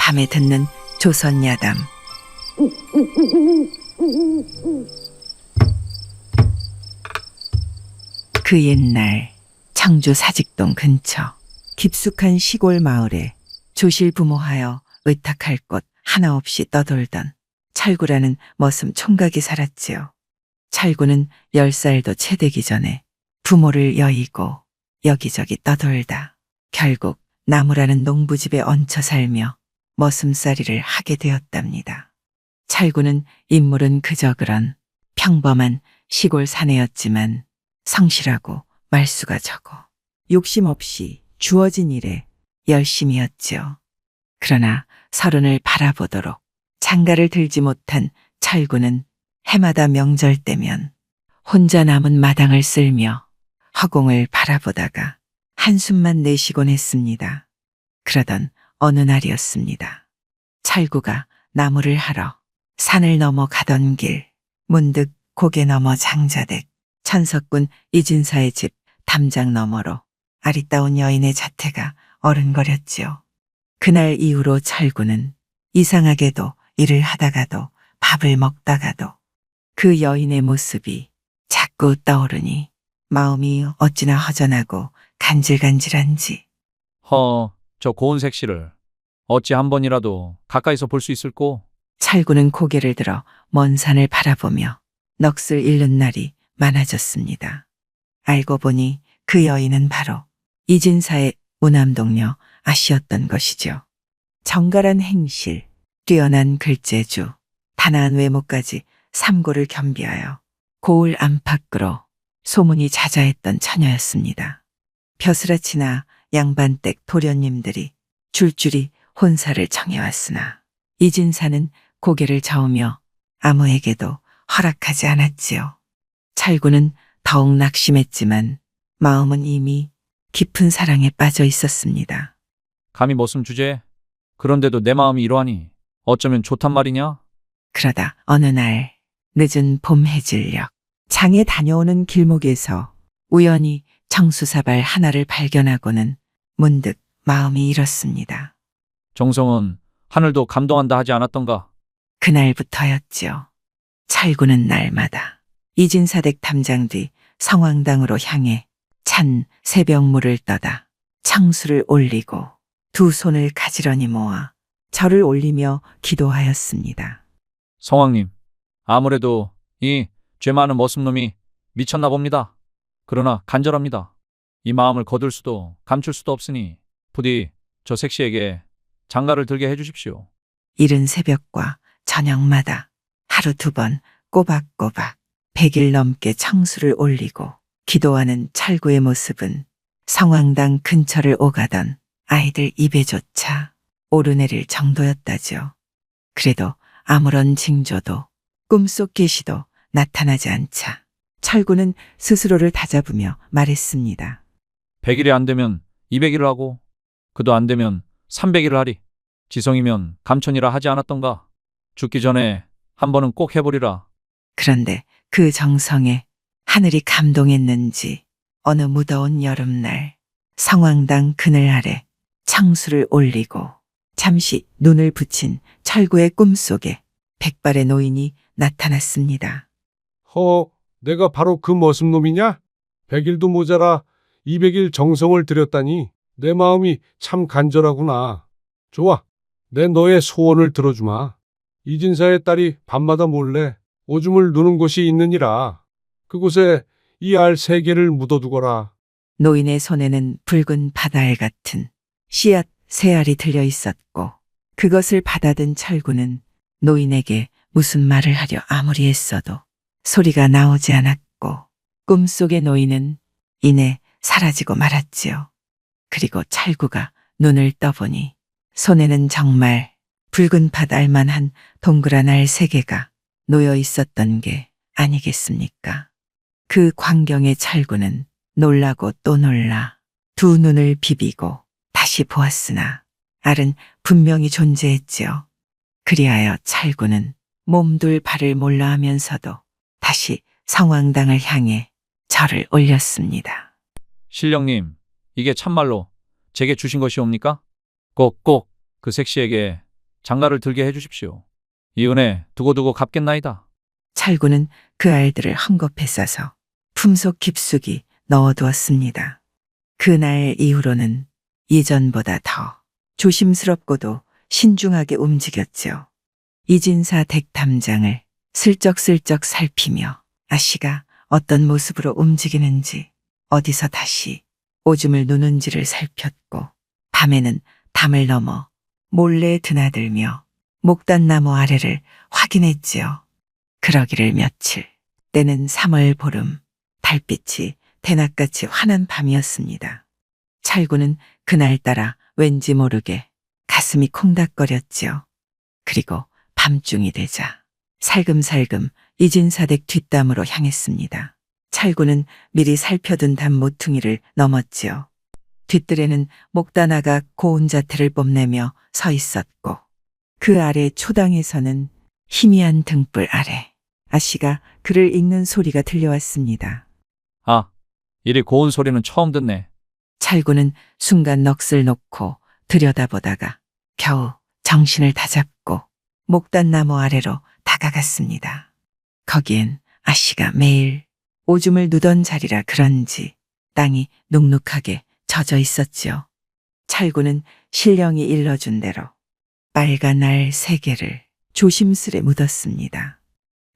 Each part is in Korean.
밤에 듣는 조선 야담. 그 옛날 청주 사직동 근처 깊숙한 시골 마을에 조실부모하여 의탁할 곳 하나 없이 떠돌던 철구라는 머슴 총각이 살았지요. 철구는 10살도 채 되기 전에 부모를 여의고 여기저기 떠돌다 결국 나무라는 농부집에 얹혀 살며 머슴살이를 하게 되었답니다. 철구는 인물은 그저 그런 평범한 시골 사내였지만 성실하고 말수가 적어 욕심 없이 주어진 일에 열심이었지요. 그러나 서른을 바라보도록 장가를 들지 못한 철구는 해마다 명절 때면 혼자 남은 마당을 쓸며 허공을 바라보다가 한숨만 내쉬곤 했습니다. 그러던 어느 날이었습니다. 철구가 나무를 하러 산을 넘어 가던 길, 문득 고개 넘어 장자댁 천석군 이진사의 집 담장 너머로 아리따운 여인의 자태가 어른거렸지요. 그날 이후로 철구는 이상하게도 일을 하다가도 밥을 먹다가도 그 여인의 모습이 자꾸 떠오르니 마음이 어찌나 허전하고 간질간질한지. 저 고운 색시를 어찌 한 번이라도 가까이서 볼 수 있을꼬? 철구는 고개를 들어 먼 산을 바라보며 넋을 잃는 날이 많아졌습니다. 알고 보니 그 여인은 바로 이진사의 우남동녀 아씨였던 것이죠. 정갈한 행실, 뛰어난 글재주, 단아한 외모까지 삼고를 겸비하여 고을 안팎으로 소문이 자자했던 처녀였습니다. 벼슬아치나 양반댁 도련님들이 줄줄이 혼사를 청해왔으나 이진사는 고개를 저으며 아무에게도 허락하지 않았지요. 철구는 더욱 낙심했지만 마음은 이미 깊은 사랑에 빠져 있었습니다. 감히 머슴 주제에? 그런데도 내 마음이 이러하니 어쩌면 좋단 말이냐? 그러다 어느 날 늦은 봄 해질녘 장에 다녀오는 길목에서 우연히 정수사발 하나를 발견하고는 문득 마음이 일었습니다. 정성은 하늘도 감동한다 하지 않았던가? 그날부터였지요. 철구는 날마다 이진사댁 담장 뒤 성황당으로 향해 찬 새벽물을 떠다 청수를 올리고 두 손을 가지런히 모아 절을 올리며 기도하였습니다. 성왕님, 아무래도 이 죄 많은 머슴놈이 미쳤나 봅니다. 그러나 간절합니다. 이 마음을 거둘 수도 감출 수도 없으니 부디 저 색시에게 장가를 들게 해주십시오. 이른 새벽과 저녁마다 하루 2번 꼬박꼬박 100일 넘게 청수를 올리고 기도하는 철구의 모습은 성황당 근처를 오가던 아이들 입에조차 오르내릴 정도였다죠. 그래도 아무런 징조도 꿈속 계시도 나타나지 않자 철구는 스스로를 다잡으며 말했습니다. 100일이 안 되면 200일을 하고 그도 안 되면 300일을 하리. 지성이면 감천이라 하지 않았던가? 죽기 전에 한 번은 꼭 해보리라. 그런데 그 정성에 하늘이 감동했는지 어느 무더운 여름날 성황당 그늘 아래 청수를 올리고 잠시 눈을 붙인 철구의 꿈속에 백발의 노인이 나타났습니다. 내가 바로 그 머슴놈이냐? 100일도 모자라 200일 정성을 들였다니 내 마음이 참 간절하구나. 좋아, 내 너의 소원을 들어주마. 이진사의 딸이 밤마다 몰래 오줌을 누는 곳이 있느니라. 그곳에 이 알 3개를 묻어두거라. 노인의 손에는 붉은 바다알 같은 씨앗 3알이 들려 있었고 그것을 받아든 철구는 노인에게 무슨 말을 하려 아무리 애써도 소리가 나오지 않았고 꿈속의 노인은 이내 사라지고 말았지요. 그리고 철구가 눈을 떠보니 손에는 정말 붉은 밭알만한 동그란 알 3개가 놓여 있었던 게 아니겠습니까? 그 광경에 철구는 놀라고 또 놀라 두 눈을 비비고 다시 보았으나 알은 분명히 존재했지요. 그리하여 철구는 몸둘 바를 몰라 하면서도 다시 성황당을 향해 절을 올렸습니다. 신령님, 이게 참말로 제게 주신 것이옵니까? 꼭 그 색시에게 장가를 들게 해주십시오. 이 은혜 두고두고 갚겠나이다. 찰구는 그 알들을 헝겊에 싸서 품속 깊숙이 넣어두었습니다. 그날 이후로는 예전보다 더 조심스럽고도 신중하게 움직였죠. 이진사 댁탐장을 슬쩍슬쩍 살피며 아씨가 어떤 모습으로 움직이는지, 어디서 다시 오줌을 누는지를 살폈고, 밤에는 담을 넘어 몰래 드나들며 목단나무 아래를 확인했지요. 그러기를 며칠, 때는 3월 보름, 달빛이 대낮같이 환한 밤이었습니다. 찰구는 그날따라 왠지 모르게 가슴이 콩닥거렸지요. 그리고 밤중이 되자 살금살금 이진사댁 뒷담으로 향했습니다. 찰구는 미리 살펴둔 담 모퉁이를 넘었지요. 뒷뜰에는 목다나가 고운 자태를 뽐내며 서 있었고, 그 아래 초당에서는 희미한 등불 아래 아씨가 글을 읽는 소리가 들려왔습니다. 아, 이리 고운 소리는 처음 듣네. 찰구는 순간 넋을 놓고 들여다보다가 겨우 정신을 다잡고 목단나무 아래로 다가갔습니다. 거기엔 아씨가 매일 오줌을 누던 자리라 그런지 땅이 눅눅하게 젖어 있었지요. 찰구는 신령이 일러준 대로 빨간 알 3개를 조심스레 묻었습니다.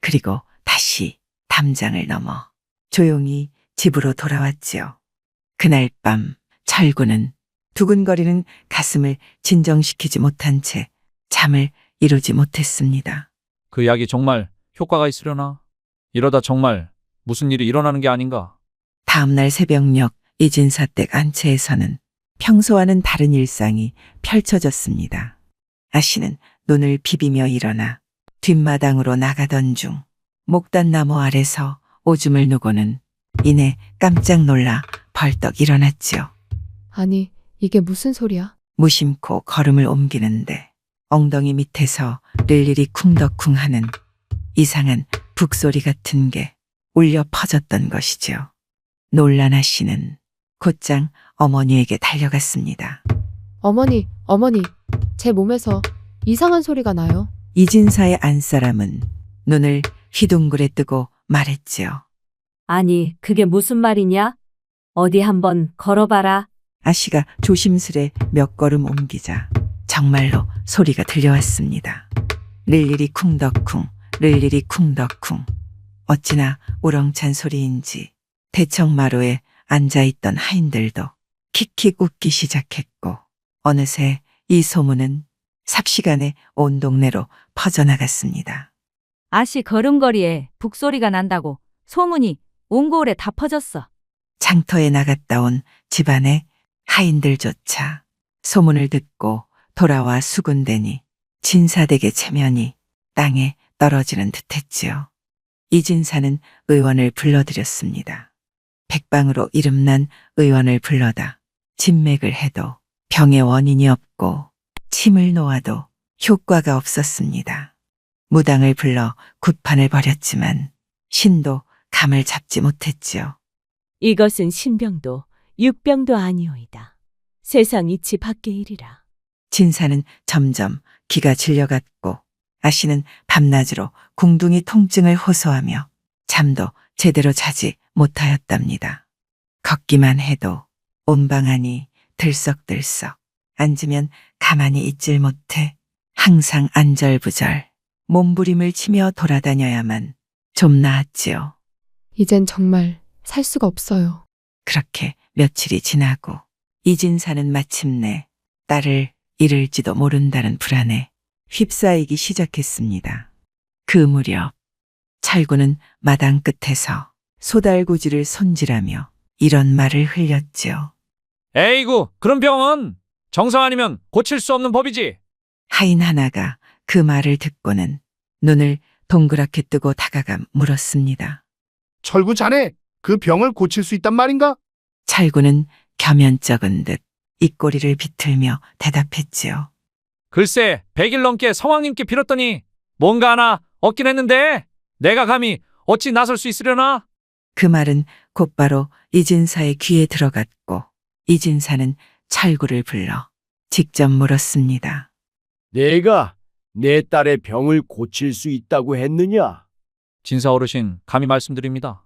그리고 다시 담장을 넘어 조용히 집으로 돌아왔지요. 그날 밤 찰구는 두근거리는 가슴을 진정시키지 못한 채 잠을 이루지 못했습니다. 그 약이 정말 효과가 있으려나? 이러다 정말 무슨 일이 일어나는 게 아닌가? 다음날 새벽녘 이진사댁 안채에서는 평소와는 다른 일상이 펼쳐졌습니다. 아씨는 눈을 비비며 일어나 뒷마당으로 나가던 중 목단나무 아래서 오줌을 누고는 이내 깜짝 놀라 벌떡 일어났지요. 아니, 이게 무슨 소리야? 무심코 걸음을 옮기는데 엉덩이 밑에서 릴리리 쿵덕쿵 하는 이상한 북소리 같은 게 울려 퍼졌던 것이지요. 놀란 아씨는 곧장 어머니에게 달려갔습니다. 어머니, 제 몸에서 이상한 소리가 나요. 이진사의 안사람은 눈을 휘둥그레 뜨고 말했지요. 아니, 그게 무슨 말이냐? 어디 한번 걸어봐라. 아씨가 조심스레 몇 걸음 옮기자 정말로 소리가 들려왔습니다. 릴리리 쿵덕쿵, 릴리리 쿵덕쿵. 어찌나 우렁찬 소리인지 대청마루에 앉아있던 하인들도 킥킥 웃기 시작했고, 어느새 이 소문은 삽시간에 온 동네로 퍼져나갔습니다. 아씨 걸음걸이에 북소리가 난다고 소문이 온 고을에 다 퍼졌어. 장터에 나갔다 온 집안의 하인들조차 소문을 듣고 돌아와 수군대니 진사댁의 체면이 땅에 떨어지는 듯했지요. 이진사는 의원을 불러들였습니다. 백방으로 이름난 의원을 불러다 진맥을 해도 병의 원인이 없고 침을 놓아도 효과가 없었습니다. 무당을 불러 굿판을 벌였지만 신도 감을 잡지 못했지요. 이것은 신병도 육병도 아니오이다. 세상 이치 밖의 일이라. 진사는 점점 기가 질려갔고 아씨는 밤낮으로 궁둥이 통증을 호소하며 잠도 제대로 자지 못하였답니다. 걷기만 해도 온방하니 들썩들썩, 앉으면 가만히 있질 못해 항상 안절부절 몸부림을 치며 돌아다녀야만 좀 나았지요. 이젠 정말 살 수가 없어요. 그렇게 며칠이 지나고 이진사는 마침내 딸을 잃을지도 모른다는 불안에 휩싸이기 시작했습니다. 그 무렵 찰구는 마당 끝에서 소달구지를 손질하며 이런 말을 흘렸지요. 에이구, 그런 병은 정상 아니면 고칠 수 없는 법이지. 하인 하나가 그 말을 듣고는 눈을 동그랗게 뜨고 다가가 물었습니다. 철구 자네, 그 병을 고칠 수 있단 말인가? 찰구는 겸연쩍은 듯 입꼬리를 비틀며 대답했지요. 글쎄, 100일 넘게 성왕님께 빌었더니 뭔가 하나 얻긴 했는데 내가 감히 어찌 나설 수 있으려나? 그 말은 곧바로 이진사의 귀에 들어갔고 이진사는 찰구를 불러 직접 물었습니다. 내가 내 딸의 병을 고칠 수 있다고 했느냐? 진사 어르신, 감히 말씀드립니다.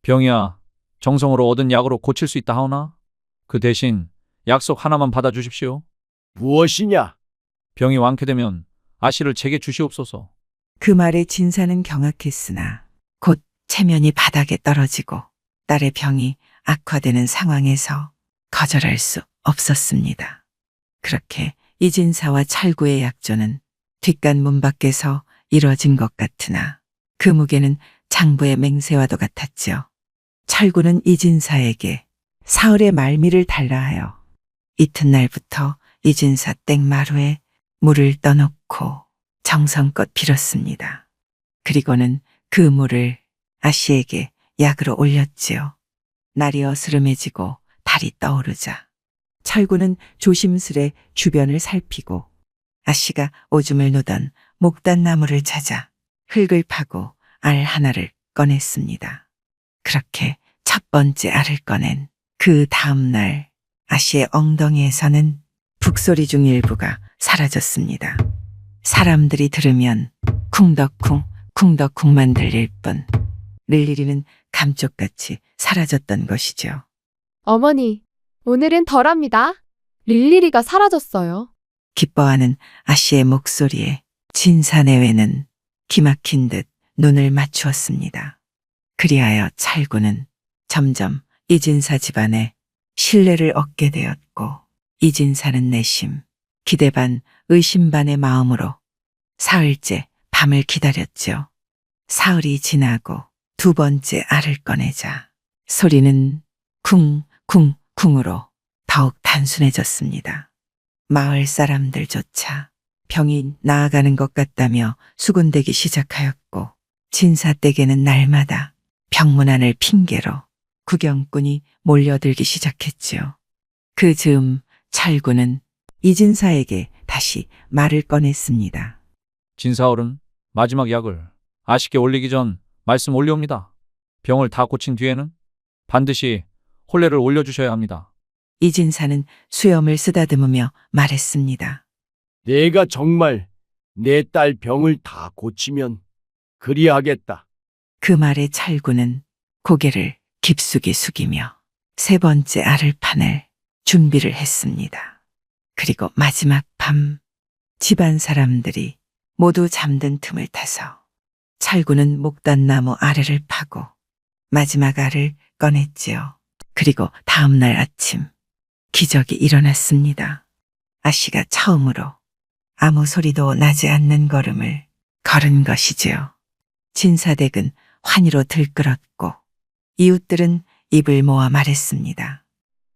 병이야 정성으로 얻은 약으로 고칠 수 있다 하오나 그 대신 약속 하나만 받아주십시오. 무엇이냐? 병이 완쾌되면 아씨를 제게 주시옵소서. 그 말에 진사는 경악했으나 곧 체면이 바닥에 떨어지고 딸의 병이 악화되는 상황에서 거절할 수 없었습니다. 그렇게 이진사와 찰구의 약조는 뒷간문 밖에서 이뤄진 것 같으나 그 무게는 장부의 맹세와도 같았지요. 찰구는 이진사에게 사흘의 말미를 달라 하여 이튿날부터 이진사 땡마루에 물을 떠놓고 정성껏 빌었습니다. 그리고는 그 물을 아씨에게 약으로 올렸지요. 날이 어스름해지고 달이 떠오르자 철구는 조심스레 주변을 살피고 아씨가 오줌을 누던 목단나무를 찾아 흙을 파고 알 하나를 꺼냈습니다. 그렇게 첫 번째 알을 꺼낸 그 다음 날 아씨의 엉덩이에서는 북소리 중 일부가 사라졌습니다. 사람들이 들으면 쿵덕쿵 쿵덕쿵만 들릴 뿐 릴리리는 감쪽같이 사라졌던 것이죠. 어머니, 오늘은 덜합니다. 릴리리가 사라졌어요. 기뻐하는 아씨의 목소리에 진사내외는 기막힌 듯 눈을 맞추었습니다. 그리하여 찰구는 점점 이진사 집안에 신뢰를 얻게 되었고 이진사는 내심 기대 반 의심 반의 마음으로 사흘째 밤을 기다렸죠. 사흘이 지나고 두 번째 알을 꺼내자 소리는 쿵쿵쿵으로 더욱 단순해졌습니다. 마을 사람들조차 병이 나아가는 것 같다며 수군대기 시작하였고 진사댁에는 날마다 병문안을 핑계로 구경꾼이 몰려들기 시작했지요. 그 즈음 찰구는 이진사에게 다시 말을 꺼냈습니다. 진사어른, 마지막 약을 아씨께 올리기 전 말씀 올려옵니다. 병을 다 고친 뒤에는 반드시 혼례를 올려주셔야 합니다. 이진사는 수염을 쓰다듬으며 말했습니다. 내가 정말 내 딸 병을 다 고치면 그리하겠다. 그 말에 찰구는 고개를 깊숙이 숙이며 세 번째 알을 판을 준비를 했습니다. 그리고 마지막 밤 집안 사람들이 모두 잠든 틈을 타서 찰구는 목단나무 아래를 파고 마지막 알을 꺼냈지요. 그리고 다음 날 아침 기적이 일어났습니다. 아씨가 처음으로 아무 소리도 나지 않는 걸음을 걸은 것이지요. 진사댁은 환희로 들끓었고 이웃들은 입을 모아 말했습니다.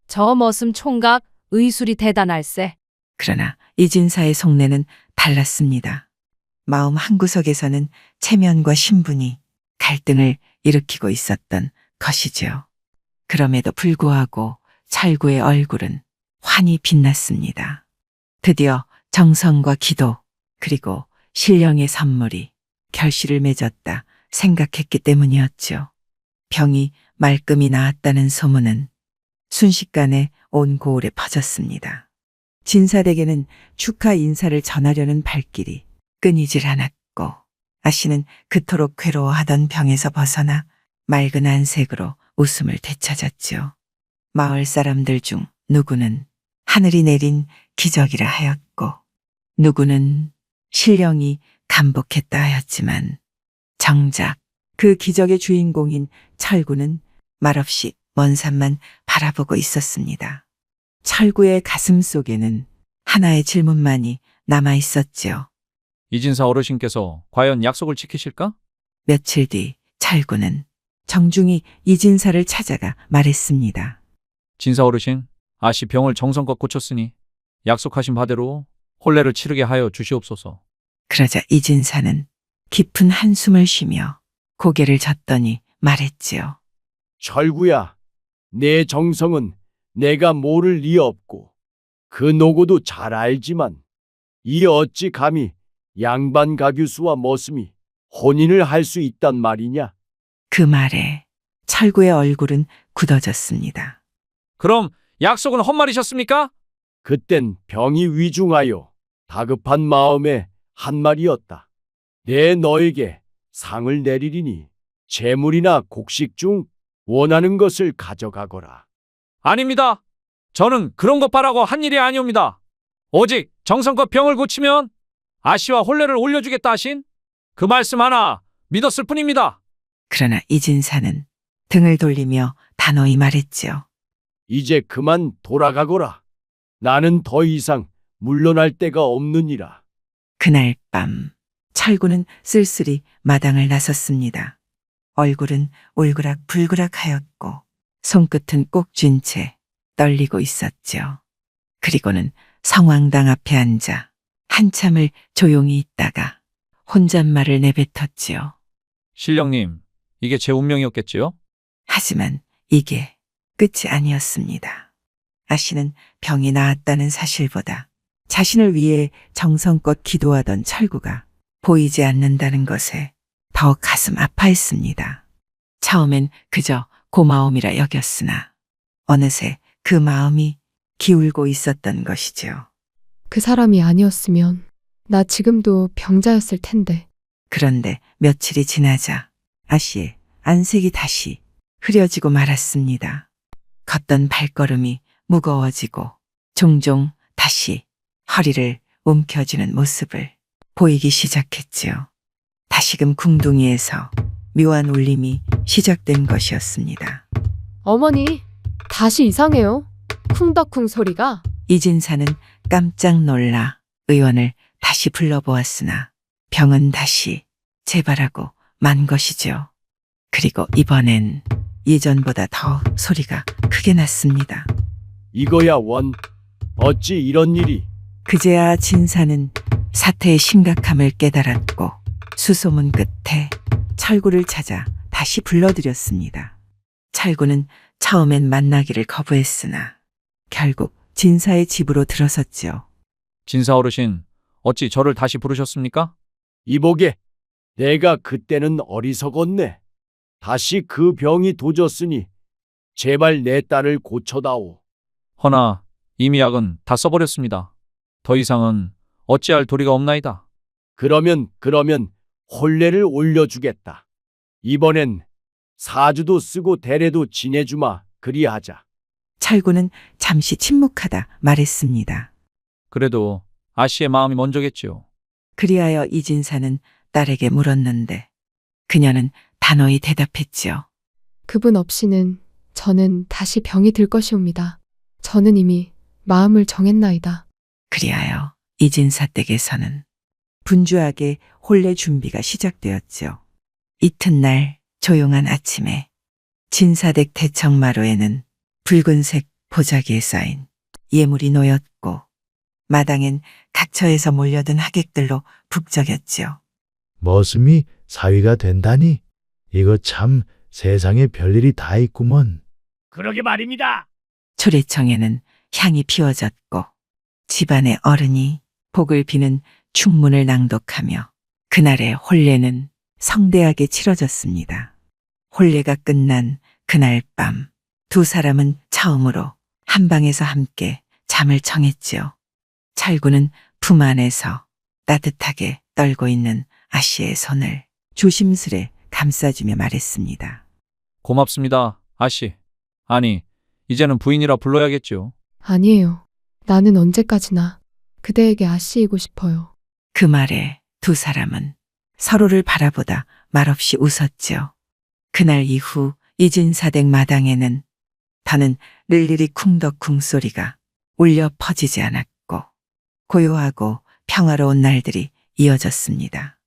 저 머슴 총각 의술이 대단할세. 그러나 이진사의 속내는 달랐습니다. 마음 한구석에서는 체면과 신분이 갈등을 일으키고 있었던 것이지요. 그럼에도 불구하고 찰구의 얼굴은 환히 빛났습니다. 드디어 정성과 기도 그리고 신령의 선물이 결실을 맺었다 생각했기 때문이었죠. 병이 말끔히 나았다는 소문은 순식간에 온 고을에 퍼졌습니다. 진사댁에는 축하 인사를 전하려는 발길이 끊이질 않았고 아씨는 그토록 괴로워하던 병에서 벗어나 맑은 안색으로 웃음을 되찾았지요. 마을 사람들 중 누구는 하늘이 내린 기적이라 하였고 누구는 신령이 감복했다 하였지만 정작 그 기적의 주인공인 철구는 말없이 먼 산만 바라보고 있었습니다. 철구의 가슴 속에는 하나의 질문만이 남아 있었지요. 이진사 어르신께서 과연 약속을 지키실까? 며칠 뒤 철구는 정중히 이진사를 찾아가 말했습니다. 진사 어르신, 아씨 병을 정성껏 고쳤으니 약속하신 바대로 혼례를 치르게 하여 주시옵소서. 그러자 이진사는 깊은 한숨을 쉬며 고개를 젓더니 말했지요. 철구야, 내 정성은 내가 모를 리 없고 그 노고도 잘 알지만 이 어찌 감히 양반 가규수와 머슴이 혼인을 할 수 있단 말이냐? 그 말에 철구의 얼굴은 굳어졌습니다. 그럼 약속은 헛말이셨습니까? 그땐 병이 위중하여 다급한 마음에 한 말이었다. 내 너에게 상을 내리리니 재물이나 곡식 중 원하는 것을 가져가거라. 아닙니다. 저는 그런 것 바라고 한 일이 아니옵니다. 오직 정성껏 병을 고치면 아씨와 혼례를 올려주겠다 하신 그 말씀 하나 믿었을 뿐입니다. 그러나 이진사는 등을 돌리며 단호히 말했지요. 이제 그만 돌아가거라. 나는 더 이상 물러날 데가 없느니라. 그날 밤 철구는 쓸쓸히 마당을 나섰습니다. 얼굴은 울그락불그락하였고 손끝은 꼭 쥔 채 떨리고 있었죠. 그리고는 성왕당 앞에 앉아 한참을 조용히 있다가 혼잣말을 내뱉었지요. 신령님, 이게 제 운명이었겠지요? 하지만 이게 끝이 아니었습니다. 아씨는 병이 나았다는 사실보다 자신을 위해 정성껏 기도하던 철구가 보이지 않는다는 것에 더 가슴 아파했습니다. 처음엔 그저 고마움이라 여겼으나 어느새 그 마음이 기울고 있었던 것이죠. 그 사람이 아니었으면 나 지금도 병자였을 텐데. 그런데 며칠이 지나자 아씨의 안색이 다시 흐려지고 말았습니다. 걷던 발걸음이 무거워지고 종종 다시 허리를 움켜쥐는 모습을 보이기 시작했지요. 다시금 궁둥이에서 묘한 울림이 시작된 것이었습니다. 어머니, 다시 이상해요. 쿵덕쿵 소리가. 이진사는 깜짝 놀라 의원을 다시 불러보았으나 병은 다시 재발하고 만 것이죠. 그리고 이번엔 예전보다 더 소리가 크게 났습니다. 이거야 원. 어찌 이런 일이. 그제야 진사는 사태의 심각함을 깨달았고 수소문 끝에 철구를 찾아 다시 불러들였습니다. 철구는 처음엔 만나기를 거부했으나 결국 진사의 집으로 들어섰죠. 진사 어르신, 어찌 저를 다시 부르셨습니까? 이보게, 내가 그때는 어리석었네. 다시 그 병이 도졌으니 제발 내 딸을 고쳐다오. 허나 이미 약은 다 써버렸습니다. 더 이상은 어찌할 도리가 없나이다. 그러면 혼례를 올려주겠다. 이번엔 사주도 쓰고 대례도 지내주마. 그리하자. 철구는 잠시 침묵하다 말했습니다. 그래도 아씨의 마음이 먼저겠지요. 그리하여 이진사는 딸에게 물었는데 그녀는 단호히 대답했지요. 그분 없이는 저는 다시 병이 들 것이옵니다. 저는 이미 마음을 정했나이다. 그리하여 이진사 댁에서는 분주하게 혼례 준비가 시작되었죠. 이튿날 조용한 아침에 진사댁 대청마루에는 붉은색 보자기에 쌓인 예물이 놓였고 마당엔 각처에서 몰려든 하객들로 북적였지요. 머슴이 사위가 된다니? 이거 참 세상에 별일이 다 있구먼. 그러게 말입니다. 초래청에는 향이 피워졌고 집안의 어른이 복을 비는 축문을 낭독하며 그날의 혼례는 성대하게 치러졌습니다. 혼례가 끝난 그날 밤 두 사람은 처음으로 한 방에서 함께 잠을 청했지요. 철구는 품 안에서 따뜻하게 떨고 있는 아씨의 손을 조심스레 감싸주며 말했습니다. 고맙습니다, 아씨. 아니, 이제는 부인이라 불러야겠지요. 아니에요. 나는 언제까지나 그대에게 아씨이고 싶어요. 그 말에 두 사람은 서로를 바라보다 말없이 웃었지요. 그날 이후 이진사댁 마당에는 더는 릴리리 쿵덕쿵 소리가 울려 퍼지지 않았고 고요하고 평화로운 날들이 이어졌습니다.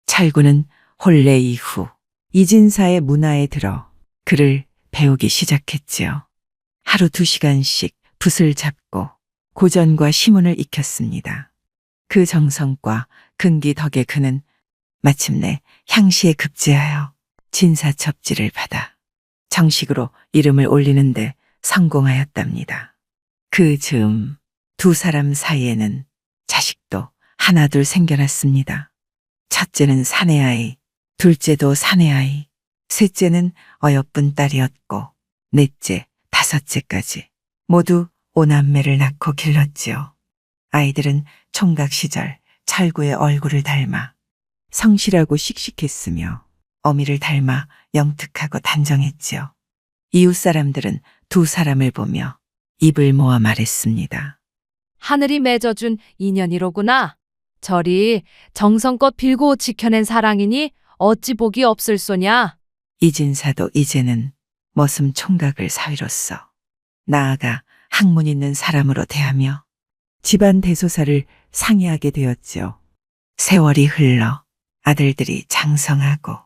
철구는 혼례 이후 이진사의 문화에 들어 글을 배우기 시작했지요. 하루 2시간씩 붓을 잡고 고전과 시문을 익혔습니다. 그 정성과 근기 덕에 그는 마침내 향시에 급제하여 진사첩지를 받아 정식으로 이름을 올리는데 성공하였답니다. 그 즈음 두 사람 사이에는 자식도 하나둘 생겨났습니다. 첫째는 사내아이, 둘째도 사내아이, 셋째는 어여쁜 딸이었고 넷째, 다섯째까지 모두 오남매를 낳고 길렀지요. 아이들은 총각 시절 찰구의 얼굴을 닮아 성실하고 씩씩했으며 어미를 닮아 영특하고 단정했지요. 이웃 사람들은 두 사람을 보며 입을 모아 말했습니다. 하늘이 맺어준 인연이로구나. 저리 정성껏 빌고 지켜낸 사랑이니 어찌 복이 없을 소냐. 이진사도 이제는 머슴 총각을 사위로서 나아가 학문 있는 사람으로 대하며 집안 대소사를 상의하게 되었지요. 세월이 흘러 아들들이 장성하고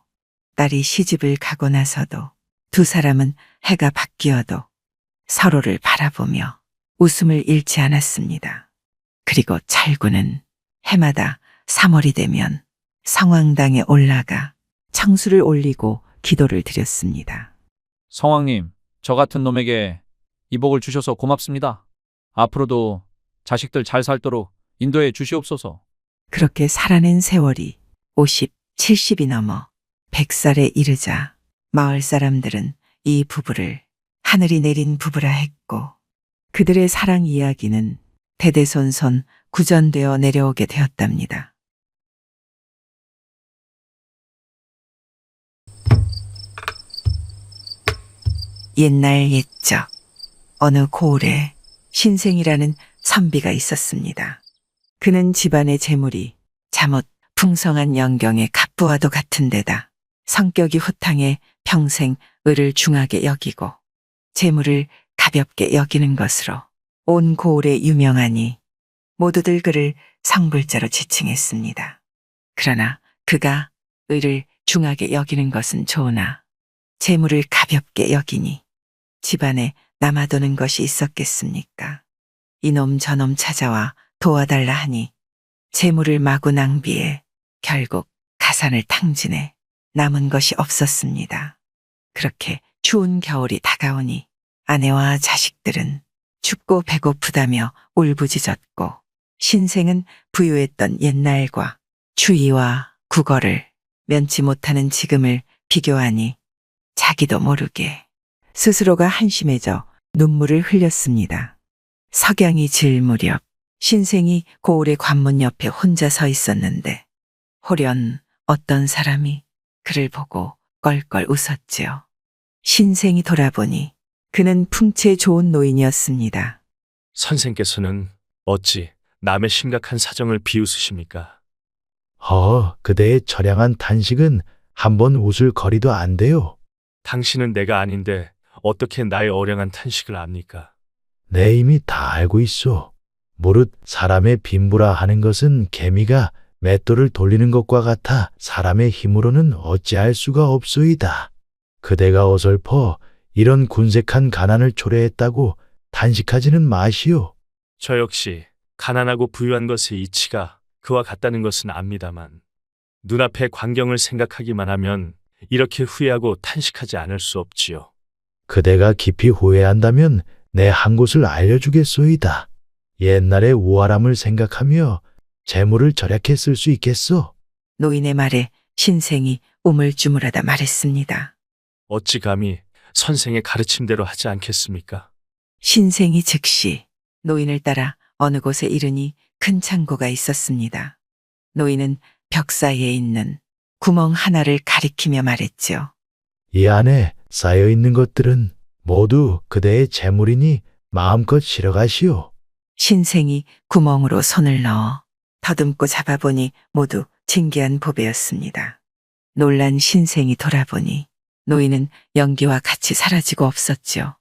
딸이 시집을 가고 나서도 두 사람은 해가 바뀌어도 서로를 바라보며 웃음을 잃지 않았습니다. 그리고 찰구는 해마다 3월이 되면 성황당에 올라가 청수를 올리고 기도를 드렸습니다. 성왕님, 저 같은 놈에게 이복을 주셔서 고맙습니다. 앞으로도 자식들 잘 살도록 인도해 주시옵소서. 그렇게 살아낸 세월이 50, 70이 넘어 100살에 이르자 마을 사람들은 이 부부를 하늘이 내린 부부라 했고 그들의 사랑 이야기는 대대손손 구전되어 내려오게 되었답니다. 옛날 옛적 어느 고을에 신생이라는 선비가 있었습니다. 그는 집안의 재물이 잠옷 풍성한 영경의 갑부와도 같은 데다 성격이 호탕해 평생 을을 중하게 여기고 재물을 가볍게 여기는 것으로 온 고을에 유명하니 모두들 그를 성불자로 지칭했습니다. 그러나 그가 을을 중하게 여기는 것은 좋으나 재물을 가볍게 여기니 집안에 남아도는 것이 있었겠습니까? 이놈 저놈 찾아와 도와달라 하니 재물을 마구 낭비해 결국 가산을 탕진해 남은 것이 없었습니다. 그렇게 추운 겨울이 다가오니 아내와 자식들은 춥고 배고프다며 울부짖었고 신생은 부유했던 옛날과 추위와 국어를 면치 못하는 지금을 비교하니 자기도 모르게 스스로가 한심해져 눈물을 흘렸습니다. 석양이 질 무렵 신생이 고을의 관문 옆에 혼자 서 있었는데 호련 어떤 사람이 그를 보고 껄껄 웃었지요. 신생이 돌아보니 그는 풍채 좋은 노인이었습니다. 선생께서는 어찌 남의 심각한 사정을 비웃으십니까? 그대의 처량한 탄식은 한번 웃을 거리도 안 돼요. 당신은 내가 아닌데 어떻게 나의 어량한 탄식을 압니까? 내 이미 다 알고 있소. 무릇 사람의 빈부라 하는 것은 개미가 맷돌을 돌리는 것과 같아 사람의 힘으로는 어찌할 수가 없소이다. 그대가 어설퍼 이런 군색한 가난을 초래했다고 탄식하지는 마시오. 저 역시 가난하고 부유한 것의 이치가 그와 같다는 것은 압니다만 눈앞의 광경을 생각하기만 하면 이렇게 후회하고 탄식하지 않을 수 없지요. 그대가 깊이 후회한다면 내 한 곳을 알려주겠소이다. 옛날의 우아람을 생각하며 재물을 절약해 쓸 수 있겠소. 노인의 말에 신생이 우물쭈물하다 말했습니다. 어찌 감히 선생의 가르침대로 하지 않겠습니까? 신생이 즉시 노인을 따라 어느 곳에 이르니 큰 창고가 있었습니다. 노인은 벽 사이에 있는 구멍 하나를 가리키며 말했지요. 이 안에 쌓여 있는 것들은 모두 그대의 재물이니 마음껏 실어가시오. 신생이 구멍으로 손을 넣어 더듬고 잡아보니 모두 진귀한 보배였습니다. 놀란 신생이 돌아보니 노인은 연기와 같이 사라지고 없었지요.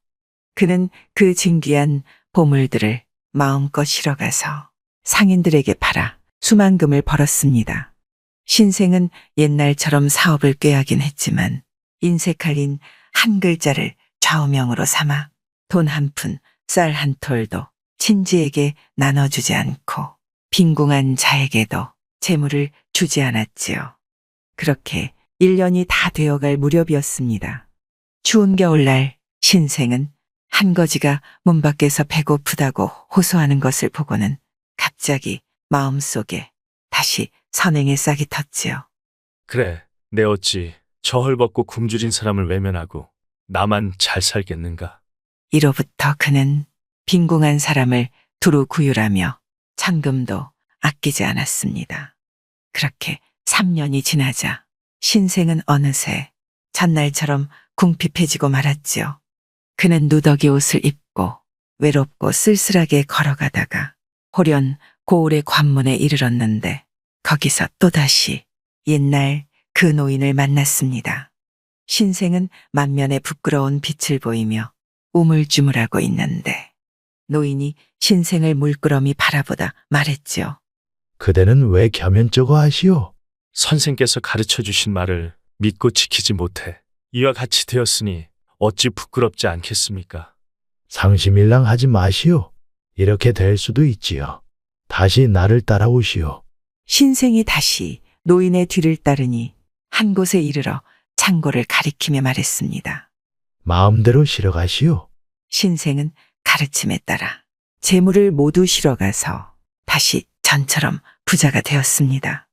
그는 그 진귀한 보물들을 마음껏 실어가서 상인들에게 팔아 수만금을 벌었습니다. 신생은 옛날처럼 사업을 꾀하긴 했지만 인색할린 한 글자를 좌우명으로 삼아 돈 한 푼, 쌀 한 톨도 친지에게 나눠주지 않고 빈궁한 자에게도 재물을 주지 않았지요. 그렇게 1년이 다 되어갈 무렵이었습니다. 추운 겨울날 신생은 한 거지가 문 밖에서 배고프다고 호소하는 것을 보고는 갑자기 마음속에 다시 선행의 싹이 텄지요. 그래, 내 어찌 저 헐벗고 굶주린 사람을 외면하고 나만 잘 살겠는가? 이로부터 그는 빈궁한 사람을 두루 구휼하며 천금도 아끼지 않았습니다. 그렇게 3년이 지나자 신생은 어느새 전날처럼 궁핍해지고 말았지요. 그는 누더기 옷을 입고 외롭고 쓸쓸하게 걸어가다가 호련 고을의 관문에 이르렀는데 거기서 또다시 옛날 그 노인을 만났습니다. 신생은 만면에 부끄러운 빛을 보이며 우물쭈물하고 있는데 노인이 신생을 물끄러미 바라보다 말했지요. 그대는 왜 겸연쩍어 하시오? 선생께서 가르쳐 주신 말을 믿고 지키지 못해 이와 같이 되었으니 어찌 부끄럽지 않겠습니까? 상심일랑하지 마시오. 이렇게 될 수도 있지요. 다시 나를 따라오시오. 신생이 다시 노인의 뒤를 따르니 한 곳에 이르러 창고를 가리키며 말했습니다. 마음대로 실어가시오. 신생은 가르침에 따라 재물을 모두 실어가서 다시 전처럼 부자가 되었습니다.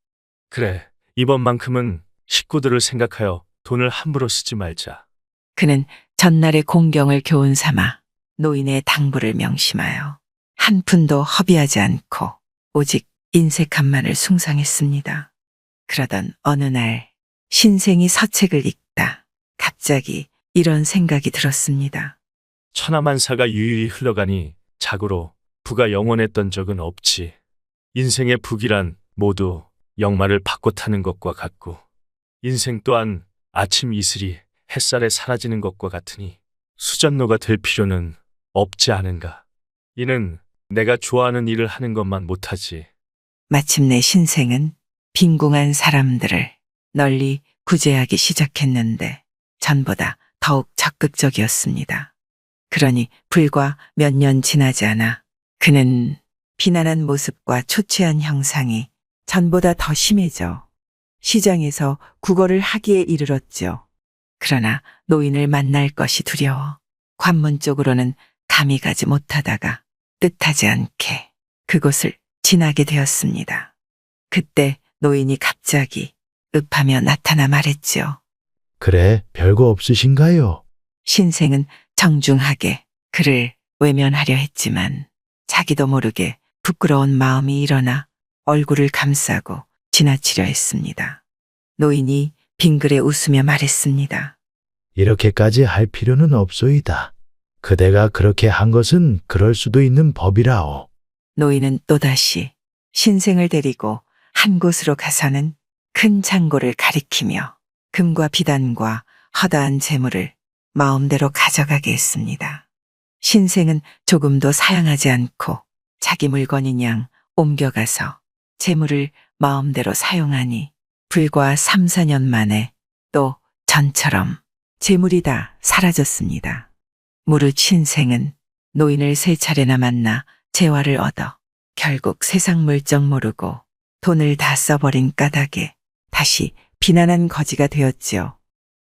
그래, 이번만큼은 식구들을 생각하여 돈을 함부로 쓰지 말자. 그는 전날의 공경을 교훈 삼아 노인의 당부를 명심하여 한 푼도 허비하지 않고 오직 인색함만을 숭상했습니다. 그러던 어느 날 신생이 서책을 읽다 갑자기 이런 생각이 들었습니다. 천하만사가 유유히 흘러가니 자고로 부가 영원했던 적은 없지. 인생의 북이란 모두 역마를 받고 타는 것과 같고 인생 또한 아침 이슬이 햇살에 사라지는 것과 같으니 수전노가 될 필요는 없지 않은가. 이는 내가 좋아하는 일을 하는 것만 못하지. 마침내 신생은 빈궁한 사람들을 널리 구제하기 시작했는데 전보다 더욱 적극적이었습니다. 그러니 불과 몇 년 지나지 않아 그는 비난한 모습과 초췌한 형상이 전보다 더 심해져 시장에서 구걸을 하기에 이르렀죠. 그러나 노인을 만날 것이 두려워 관문 쪽으로는 감히 가지 못하다가 뜻하지 않게 그곳을 지나게 되었습니다. 그때 노인이 갑자기 읍하며 나타나 말했지요. 그래, 별거 없으신가요? 신생은 정중하게 그를 외면하려 했지만 자기도 모르게 부끄러운 마음이 일어나 얼굴을 감싸고 지나치려 했습니다. 노인이 빙그레 웃으며 말했습니다. 이렇게까지 할 필요는 없소이다. 그대가 그렇게 한 것은 그럴 수도 있는 법이라오. 노인은 또다시 신생을 데리고 한 곳으로 가서는 큰 창고를 가리키며 금과 비단과 허다한 재물을 마음대로 가져가게 했습니다. 신생은 조금도 사양하지 않고 자기 물건인 양 옮겨가서 재물을 마음대로 사용하니 불과 3, 4년 만에 또 전처럼 재물이 다 사라졌습니다. 무릇 신생은 노인을 3차례나 만나 재화를 얻어 결국 세상 물정 모르고 돈을 다 써버린 까닭에 다시 비난한 거지가 되었지요.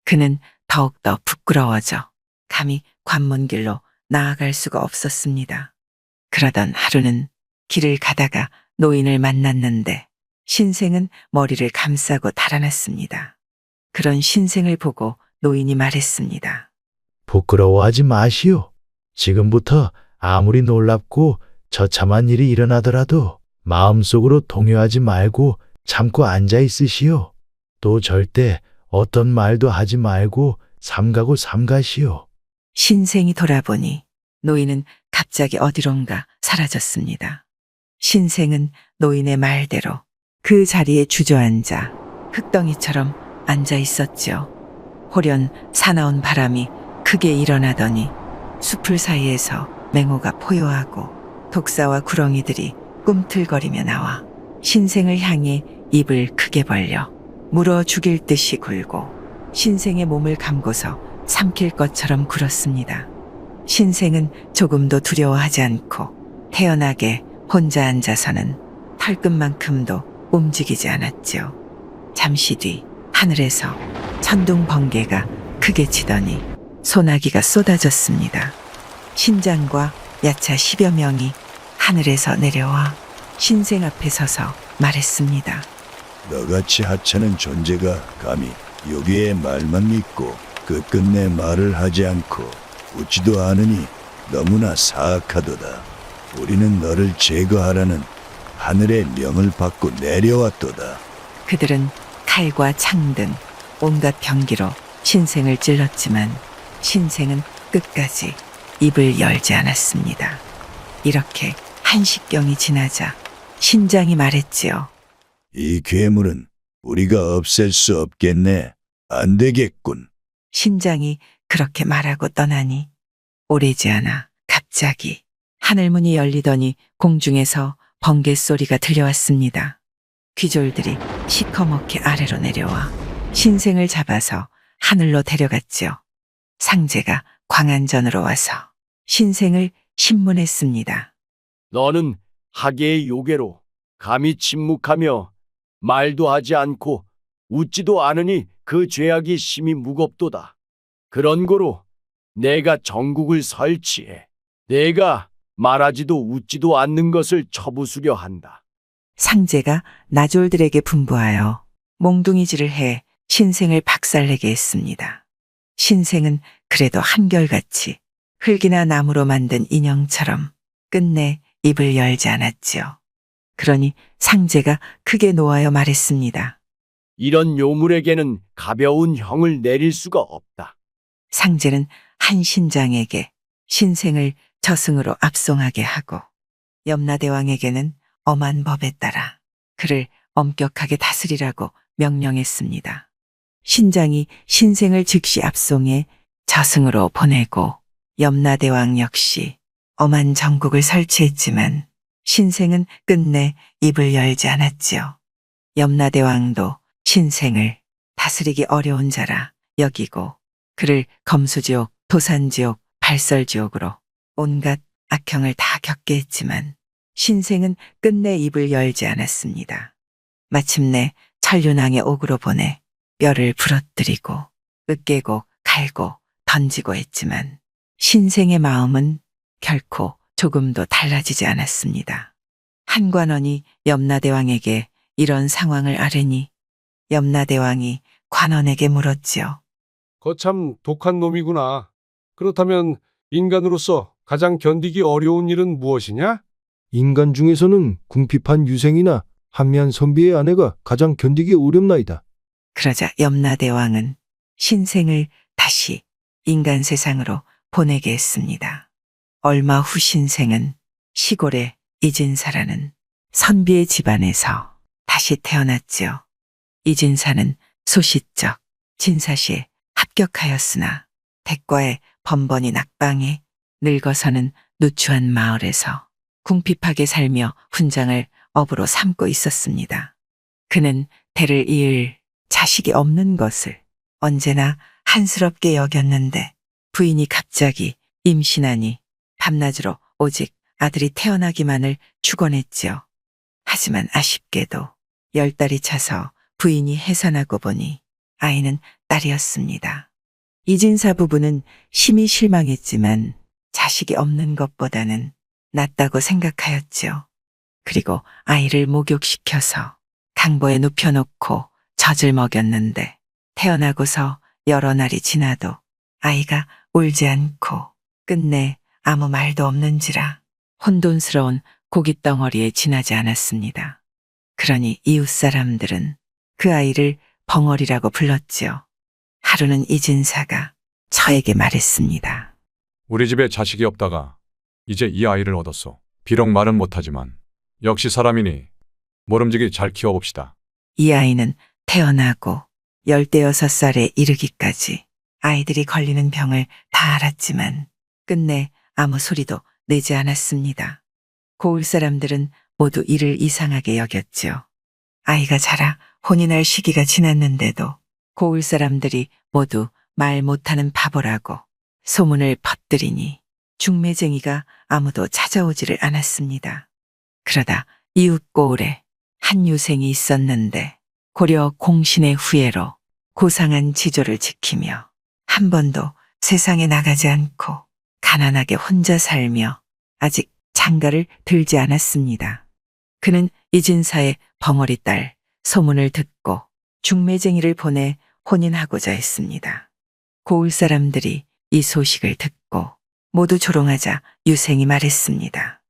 그는 더욱더 부끄러워져 감히 관문길로 나아갈 수가 없었습니다. 그러던 하루는 길을 가다가 노인을 만났는데 신생은 머리를 감싸고 달아났습니다. 그런 신생을 보고 노인이 말했습니다. 부끄러워하지 마시오. 지금부터 아무리 놀랍고 처참한 일이 일어나더라도 마음속으로 동요하지 말고 참고 앉아 있으시오. 또 절대 어떤 말도 하지 말고 삼가고 삼가시오. 신생이 돌아보니 노인은 갑자기 어디론가 사라졌습니다. 신생은 노인의 말대로 그 자리에 주저앉아 흙덩이처럼 앉아 있었지요. 호련 사나운 바람이 크게 일어나더니 숲을 사이에서 맹호가 포효하고 독사와 구렁이들이 꿈틀거리며 나와 신생을 향해 입을 크게 벌려 물어 죽일 듯이 굴고 신생의 몸을 감고서 삼킬 것처럼 굴었습니다. 신생은 조금도 두려워하지 않고 태연하게 혼자 앉아서는 털끝만큼도 움직이지 않았지요. 잠시 뒤 하늘에서 천둥 번개가 크게 치더니 소나기가 쏟아졌습니다. 신장과 야차 10여 명이 하늘에서 내려와 신생 앞에 서서 말했습니다. 너같이 하찮은 존재가 감히 여기에 말만 믿고 끝끝내 말을 하지 않고 웃지도 않으니 너무나 사악하도다. 우리는 너를 제거하라는 하늘의 명을 받고 내려왔도다. 그들은 칼과 창 등 온갖 병기로 신생을 찔렀지만 신생은 끝까지 입을 열지 않았습니다. 이렇게 한식경이 지나자 신장이 말했지요. 이 괴물은 우리가 없앨 수 없겠네. 안 되겠군. 신장이 그렇게 말하고 떠나니 오래지 않아 갑자기 하늘문이 열리더니 공중에서 번개 소리가 들려왔습니다. 귀졸들이 시커멓게 아래로 내려와 신생을 잡아서 하늘로 데려갔지요. 상제가 광안전으로 와서 신생을 신문했습니다. 너는 하계의 요괴로 감히 침묵하며 말도 하지 않고 웃지도 않으니 그 죄악이 심히 무겁도다. 그런 고로 내가 정국을 설치해 내가 말하지도 웃지도 않는 것을 처부수려 한다. 상제가 나졸들에게 분부하여 몽둥이질을 해 신생을 박살내게 했습니다. 신생은 그래도 한결같이 흙이나 나무로 만든 인형처럼 끝내 입을 열지 않았지요. 그러니 상제가 크게 노하여 말했습니다. 이런 요물에게는 가벼운 형을 내릴 수가 없다. 상제는 한 신장에게 신생을 저승으로 압송하게 하고 염라대왕에게는 엄한 법에 따라 그를 엄격하게 다스리라고 명령했습니다. 신장이 신생을 즉시 압송해 저승으로 보내고 염라대왕 역시 엄한 정국을 설치했지만 신생은 끝내 입을 열지 않았지요. 염라대왕도 신생을 다스리기 어려운 자라 여기고 그를 검수지옥, 도산지옥, 발설지옥으로 온갖 악형을 다 겪게 했지만 신생은 끝내 입을 열지 않았습니다. 마침내 천륜왕의 옥으로 보내 뼈를 부러뜨리고 으깨고 갈고 던지고 했지만 신생의 마음은 결코 조금도 달라지지 않았습니다. 한관원이 염라대왕에게 이런 상황을 아뢰니 염라대왕이 관원에게 물었지요. 거참 독한 놈이구나. 그렇다면 인간으로서 가장 견디기 어려운 일은 무엇이냐? 인간 중에서는 궁핍한 유생이나 한미한 선비의 아내가 가장 견디기 어렵나이다. 그러자 염라대왕은 신생을 다시 인간 세상으로 보내게 했습니다. 얼마 후 신생은 시골의 이진사라는 선비의 집안에서 다시 태어났지요. 이진사는 소시적 진사시에 합격하였으나 대과에 번번이 낙방해 늙어서는 누추한 마을에서 궁핍하게 살며 훈장을 업으로 삼고 있었습니다. 그는 대를 이을 자식이 없는 것을 언제나 한스럽게 여겼는데 부인이 갑자기 임신하니 밤낮으로 오직 아들이 태어나기만을 축원했지요. 하지만 아쉽게도 10달이 차서 부인이 해산하고 보니 아이는 딸이었습니다. 이진사 부부는 심히 실망했지만 자식이 없는 것보다는 낫다고 생각하였지요. 그리고 아이를 목욕시켜서 강보에 눕혀놓고 젖을 먹였는데 태어나고서 여러 날이 지나도 아이가 울지 않고 끝내 아무 말도 없는지라 혼돈스러운 고깃덩어리에 지나지 않았습니다. 그러니 이웃 사람들은 그 아이를 벙어리라고 불렀지요. 하루는 이진사가 저에게 말했습니다. 우리 집에 자식이 없다가 이제 이 아이를 얻었소. 비록 말은 못하지만 역시 사람이니 모름지기 잘 키워봅시다. 이 아이는 태어나고 16살에 이르기까지 아이들이 걸리는 병을 다 알았지만 끝내 아무 소리도 내지 않았습니다. 고을 사람들은 모두 이를 이상하게 여겼지요. 아이가 자라 혼이 날 시기가 지났는데도 고을 사람들이 모두 말 못하는 바보라고 소문을 퍼뜨리니 중매쟁이가 아무도 찾아오지를 않았습니다. 그러다 이웃 고을에 한 유생이 있었는데 고려 공신의 후예로 고상한 지조를 지키며 한 번도 세상에 나가지 않고 가난하게 혼자 살며 아직 장가를 들지 않았습니다. 그는 이진사의 벙어리 딸 소문을 듣고 중매쟁이를 보내 혼인하고자 했습니다. 고을 사람들이 이 소식을 듣고 모두 조롱하자 유생이 말했습니다.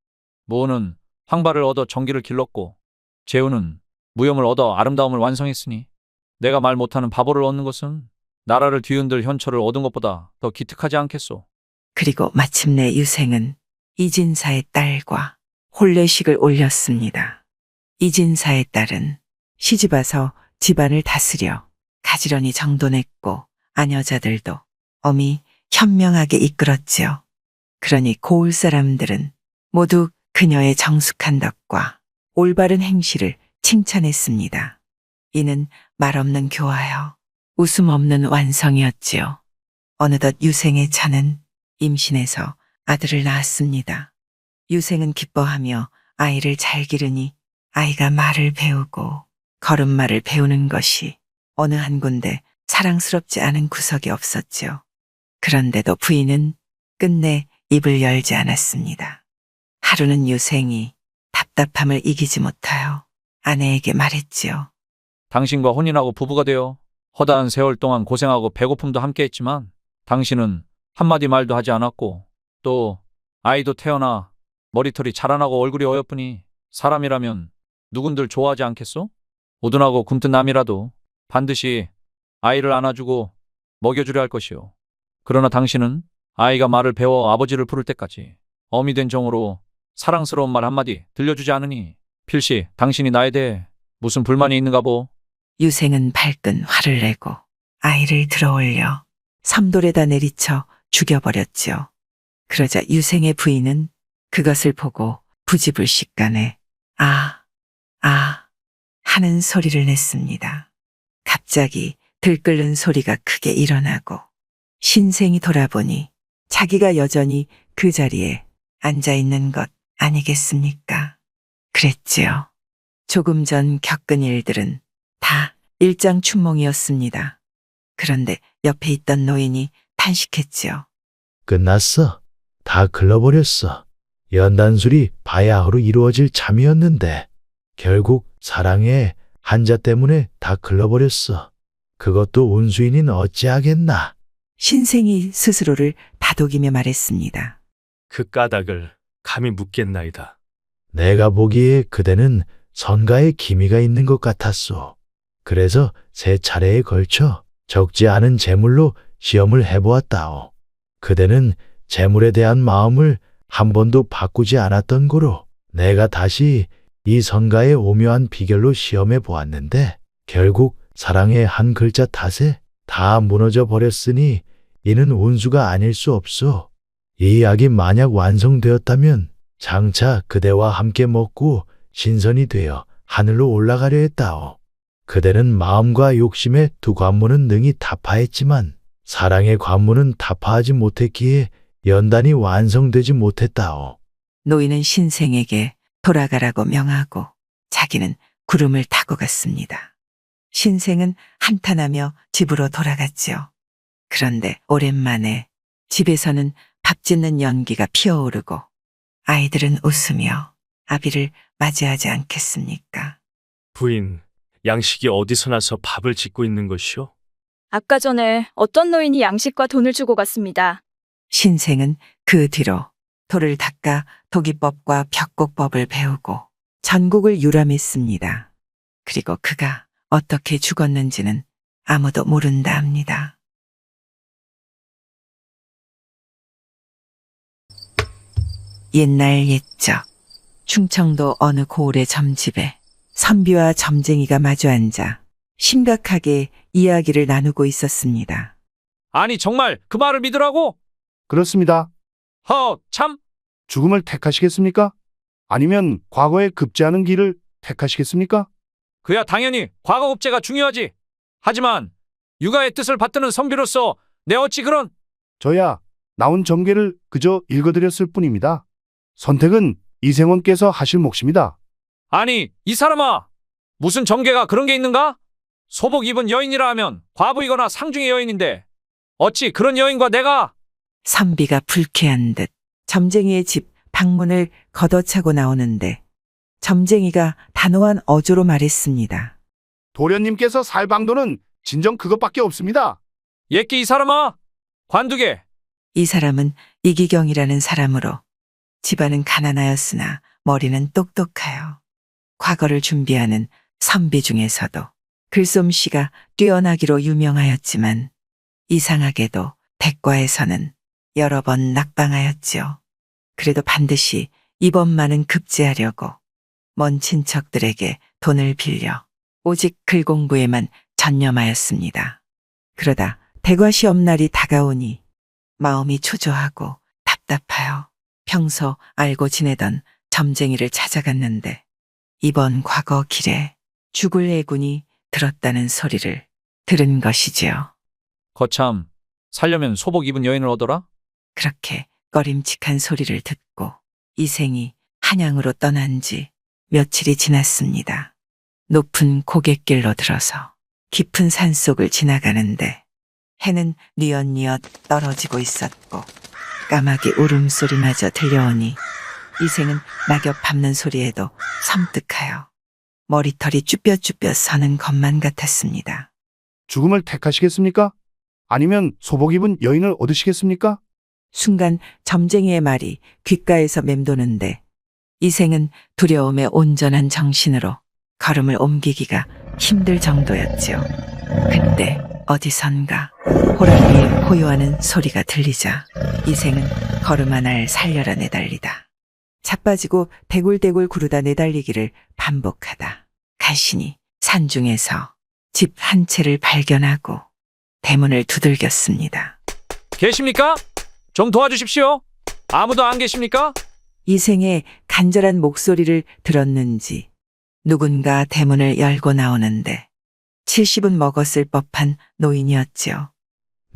모는 황발을 얻어 정기를 길렀고 재우는 무염을 얻어 아름다움을 완성했으니 내가 말 못하는 바보를 얻는 것은 나라를 뒤흔들 현철을 얻은 것보다 더 기특하지 않겠소. 그리고 마침내 유생은 이진사의 딸과 혼례식을 올렸습니다. 이진사의 딸은 시집와서 집안을 다스려 가지런히 정돈했고 아녀자들도 엄히 현명하게 이끌었지요. 그러니 고을 사람들은 모두 그녀의 정숙한 덕과 올바른 행실을 칭찬했습니다. 이는 말없는 교화여 웃음 없는 완성이었지요. 어느덧 유생의 차는 임신해서 아들을 낳았습니다. 유생은 기뻐하며 아이를 잘 기르니 아이가 말을 배우고 걸음마를 배우는 것이 어느 한 군데 사랑스럽지 않은 구석이 없었지요. 그런데도 부인은 끝내 입을 열지 않았습니다. 하루는 유생이 답답함을 이기지 못하여 아내에게 말했지요. 당신과 혼인하고 부부가 되어 허다한 세월 동안 고생하고 배고픔도 함께했지만 당신은 한마디 말도 하지 않았고 또 아이도 태어나 머리털이 자라나고 얼굴이 어여쁘니 사람이라면 누군들 좋아하지 않겠소? 우둔하고 굼뜬 남이라도 반드시 아이를 안아주고 먹여주려 할 것이오. 그러나 당신은 아이가 말을 배워 아버지를 부를 때까지 어미 된 정으로 사랑스러운 말 한마디 들려주지 않으니 필시 당신이 나에 대해 무슨 불만이 있는가 보. 유생은 발끈 화를 내고 아이를 들어올려 섬돌에다 내리쳐 죽여버렸지요. 그러자 유생의 부인은 그것을 보고 부지불식간에 아 하는 소리를 냈습니다. 갑자기 들끓는 소리가 크게 일어나고 신생이 돌아보니 자기가 여전히 그 자리에 앉아있는 것 아니겠습니까? 그랬지요. 조금 전 겪은 일들은 다 일장춘몽이었습니다. 그런데 옆에 있던 노인이 탄식했지요. 끝났어. 다 글러버렸어. 연단술이 바야흐로 이루어질 참이었는데 결국 사랑의 한자 때문에 다 글러버렸어. 그것도 운수인인 어찌하겠나. 신생이 스스로를 다독이며 말했습니다. 그 까닭을 감히 묻겠나이다. 내가 보기에 그대는 선가에 기미가 있는 것 같았소. 그래서 3차례에 걸쳐 적지 않은 재물로 시험을 해보았다오. 그대는 재물에 대한 마음을 한 번도 바꾸지 않았던 고로 내가 다시 이 선가의 오묘한 비결로 시험해 보았는데 결국 사랑의 한 글자 탓에 다 무너져 버렸으니 이는 운수가 아닐 수 없소. 이 약이 만약 완성되었다면 장차 그대와 함께 먹고 신선이 되어 하늘로 올라가려 했다오. 그대는 마음과 욕심의 두 관문은 능히 타파했지만 사랑의 관문은 타파하지 못했기에 연단이 완성되지 못했다오. 노인은 신생에게 돌아가라고 명하고 자기는 구름을 타고 갔습니다. 신생은 한탄하며 집으로 돌아갔지요. 그런데 오랜만에 집에서는 밥 짓는 연기가 피어오르고 아이들은 웃으며 아비를 맞이하지 않겠습니까? 부인, 양식이 어디서 나서 밥을 짓고 있는 것이오? 아까 전에 어떤 노인이 양식과 돈을 주고 갔습니다. 신생은 그 뒤로 돌을 닦아 도기법과 벽곡법을 배우고 전국을 유람했습니다. 그리고 그가 어떻게 죽었는지는 아무도 모른다 합니다. 옛날 옛적 충청도 어느 고을의 점집에 선비와 점쟁이가 마주 앉아 심각하게 이야기를 나누고 있었습니다. 아니 정말 그 말을 믿으라고? 그렇습니다. 참. 죽음을 택하시겠습니까? 아니면 과거에 급제하는 길을 택하시겠습니까? 그야 당연히 과거 급제가 중요하지. 하지만 육아의 뜻을 받드는 선비로서 내 어찌 그런. 저야 나온 정계를 그저 읽어드렸을 뿐입니다. 선택은 이생원께서 하실 몫입니다. 아니 이 사람아, 무슨 정계가 그런 게 있는가? 소복 입은 여인이라 하면 과부이거나 상중의 여인인데 어찌 그런 여인과 내가. 선비가 불쾌한 듯 점쟁이의 집 방문을 걷어차고 나오는데 점쟁이가 단호한 어조로 말했습니다. 도련님께서 살 방도는 진정 그것밖에 없습니다. 예끼 이 사람아, 관두게. 이 사람은 이기경이라는 사람으로 집안은 가난하였으나 머리는 똑똑하여 과거를 준비하는 선비 중에서도 글솜씨가 뛰어나기로 유명하였지만 이상하게도 대과에서는 여러 번 낙방하였지요. 그래도 반드시 이번만은 급제하려고 먼 친척들에게 돈을 빌려 오직 글 공부에만 전념하였습니다. 그러다 대과 시험날이 다가오니 마음이 초조하고 답답하여 평소 알고 지내던 점쟁이를 찾아갔는데 이번 과거 길에 죽을 애군이 들었다는 소리를 들은 것이지요. 거참, 살려면 소복 입은 여인을 얻어라? 그렇게 꺼림칙한 소리를 듣고 이생이 한양으로 떠난 지 며칠이 지났습니다. 높은 고갯길로 들어서 깊은 산속을 지나가는데 해는 뉘엿뉘엿 떨어지고 있었고 까마귀 울음소리마저 들려오니 이생은 낙엽 밟는 소리에도 섬뜩하여 머리털이 쭈뼛쭈뼛 서는 것만 같았습니다. 죽음을 택하시겠습니까? 아니면 소복 입은 여인을 얻으시겠습니까? 순간 점쟁이의 말이 귓가에서 맴도는데 이생은 두려움에 온전한 정신으로 걸음을 옮기기가 힘들 정도였지요. 그때 어디선가 호랑이의 호요하는 소리가 들리자 이생은 걸음 하나를 살려라 내달리다. 자빠지고 대굴대굴 구르다 내달리기를 반복하다 간신히 산중에서 집 한 채를 발견하고 대문을 두들겼습니다. 계십니까? 좀 도와주십시오. 아무도 안 계십니까? 이생의 간절한 목소리를 들었는지 누군가 대문을 열고 나오는데 70은 먹었을 법한 노인이었지요.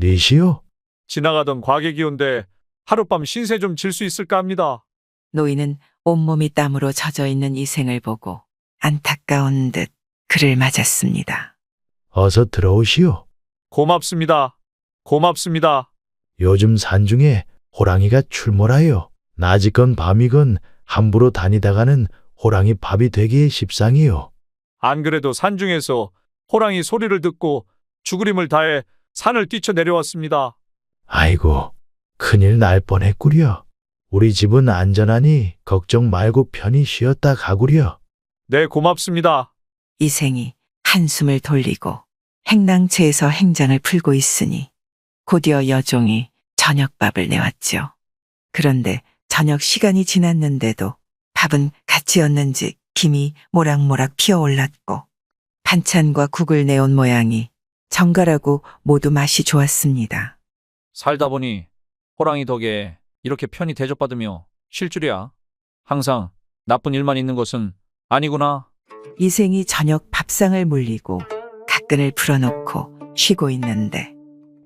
니시오? 지나가던 과객이온데 하룻밤 신세 좀 질 수 있을까 합니다. 노인은 온몸이 땀으로 젖어 있는 이생을 보고 안타까운 듯 그를 맞았습니다. 어서 들어오시오. 고맙습니다. 고맙습니다. 요즘 산중에 호랑이가 출몰하여 낮이건 밤이건 함부로 다니다가는 호랑이 밥이 되기에 십상이요. 안 그래도 산중에서 호랑이 소리를 듣고 죽을 힘을 다해 산을 뛰쳐 내려왔습니다. 아이고, 큰일 날 뻔했구려. 우리 집은 안전하니 걱정 말고 편히 쉬었다 가구려. 네, 고맙습니다. 이생이 한숨을 돌리고 행랑채에서 행장을 풀고 있으니 곧이어 여종이 저녁밥을 내왔지요. 그런데 저녁 시간이 지났는데도 밥은 같이였는지 김이 모락모락 피어올랐고 반찬과 국을 내온 모양이 정갈하고 모두 맛이 좋았습니다. 살다 보니 호랑이 덕에 이렇게 편히 대접받으며 쉴 줄이야. 항상 나쁜 일만 있는 것은 아니구나. 이생이 저녁 밥상을 물리고 가끈을 풀어놓고 쉬고 있는데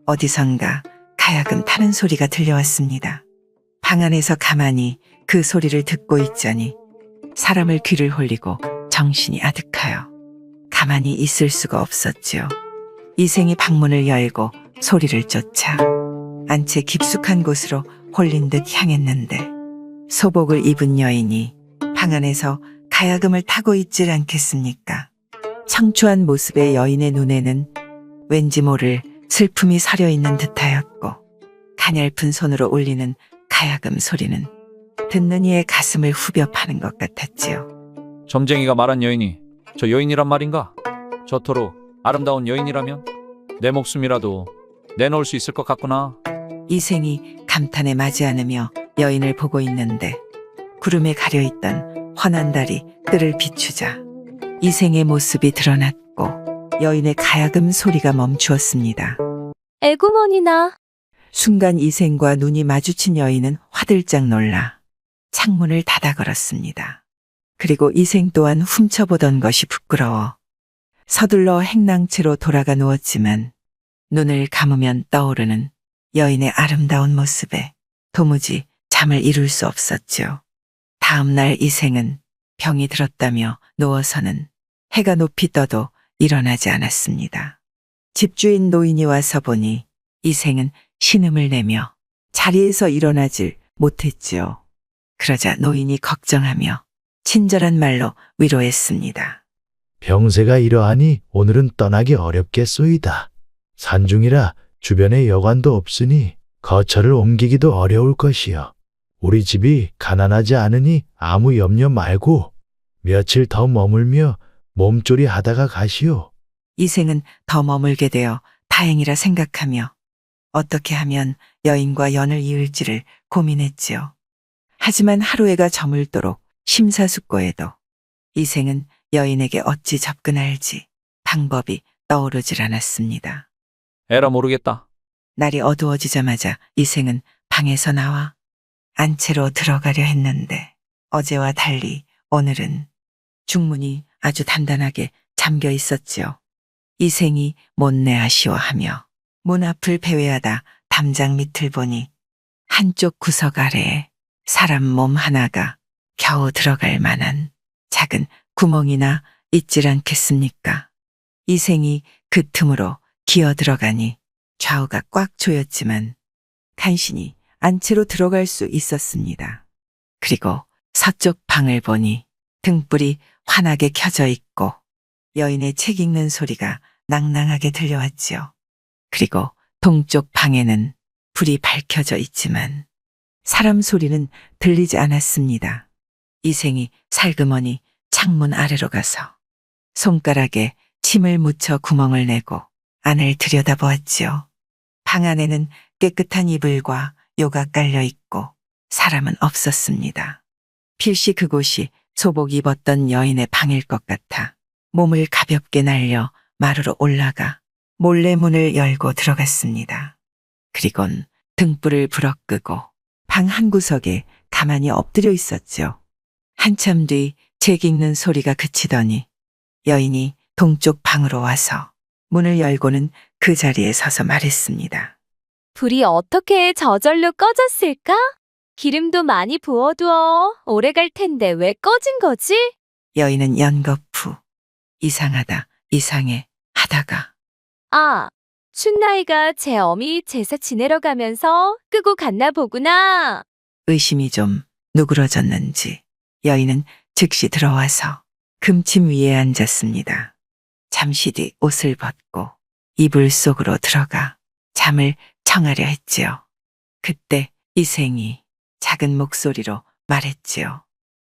어디선가 가야금 타는 소리가 들려왔습니다. 방 안에서 가만히 그 소리를 듣고 있자니 사람을 귀를 홀리고 정신이 아득하여 가만히 있을 수가 없었지요. 이생이 방문을 열고 소리를 쫓아 안채 깊숙한 곳으로 홀린 듯 향했는데 소복을 입은 여인이 방 안에서 가야금을 타고 있질 않겠습니까? 청초한 모습의 여인의 눈에는 왠지 모를 슬픔이 서려 있는 듯하였고 가냘픈 손으로 울리는 가야금 소리는 듣는 이의 가슴을 후벼 파는 것 같았지요. 점쟁이가 말한 여인이 저 여인이란 말인가? 저토록 아름다운 여인이라면 내 목숨이라도 내놓을 수 있을 것 같구나. 이생이 감탄에 맞이 않으며 여인을 보고 있는데 구름에 가려있던 환한 달이 뜰을 비추자 이생의 모습이 드러났고 여인의 가야금 소리가 멈추었습니다. 애구머니나. 순간 이생과 눈이 마주친 여인은 화들짝 놀라 창문을 닫아 걸었습니다. 그리고 이생 또한 훔쳐보던 것이 부끄러워 서둘러 행랑채로 돌아가 누웠지만 눈을 감으면 떠오르는 여인의 아름다운 모습에 도무지 잠을 이룰 수 없었죠. 다음 날 이생은 병이 들었다며 누워서는 해가 높이 떠도 일어나지 않았습니다. 집주인 노인이 와서 보니 이생은 신음을 내며 자리에서 일어나질 못했지요. 그러자 노인이 걱정하며 친절한 말로 위로했습니다. 병세가 이러하니 오늘은 떠나기 어렵겠소이다. 산중이라 주변에 여관도 없으니 거처를 옮기기도 어려울 것이요. 우리 집이 가난하지 않으니 아무 염려 말고 며칠 더 머물며 몸조리 하다가 가시오. 이생은 더 머물게 되어 다행이라 생각하며 어떻게 하면 여인과 연을 이을지를 고민했지요. 하지만 하루해가 저물도록 심사숙고해도 이생은 여인에게 어찌 접근할지 방법이 떠오르질 않았습니다. 에라 모르겠다. 날이 어두워지자마자 이생은 방에서 나와 안채로 들어가려 했는데 어제와 달리 오늘은 중문이 아주 단단하게 잠겨 있었지요. 이생이 못내 아쉬워하며 문 앞을 배회하다 담장 밑을 보니 한쪽 구석 아래에 사람 몸 하나가 겨우 들어갈 만한 작은 구멍이나 있질 않겠습니까? 이생이 그 틈으로 기어 들어가니 좌우가 꽉 조였지만 간신히 안채로 들어갈 수 있었습니다. 그리고 서쪽 방을 보니 등불이 환하게 켜져 있고 여인의 책 읽는 소리가 낭낭하게 들려왔지요. 그리고 동쪽 방에는 불이 밝혀져 있지만 사람 소리는 들리지 않았습니다. 이생이 살그머니 창문 아래로 가서 손가락에 침을 묻혀 구멍을 내고 안을 들여다보았지요. 방 안에는 깨끗한 이불과 요가 깔려 있고 사람은 없었습니다. 필시 그곳이 소복 입었던 여인의 방일 것 같아 몸을 가볍게 날려 마루로 올라가 몰래 문을 열고 들어갔습니다. 그리곤 등불을 불어 끄고 방 한 구석에 가만히 엎드려 있었죠. 한참 뒤 책 읽는 소리가 그치더니 여인이 동쪽 방으로 와서 문을 열고는 그 자리에 서서 말했습니다. 불이 어떻게 저절로 꺼졌을까? 기름도 많이 부어두어 오래 갈 텐데 왜 꺼진 거지? 여인은 연거푸 이상하다 이상해 하다가 아, 춘나이가 제 어미 제사 지내러 가면서 끄고 갔나 보구나. 의심이 좀 누그러졌는지 여인은 즉시 들어와서 금침 위에 앉았습니다. 잠시 뒤 옷을 벗고 이불 속으로 들어가 잠을 청하려 했지요. 그때 이생이 작은 목소리로 말했지요.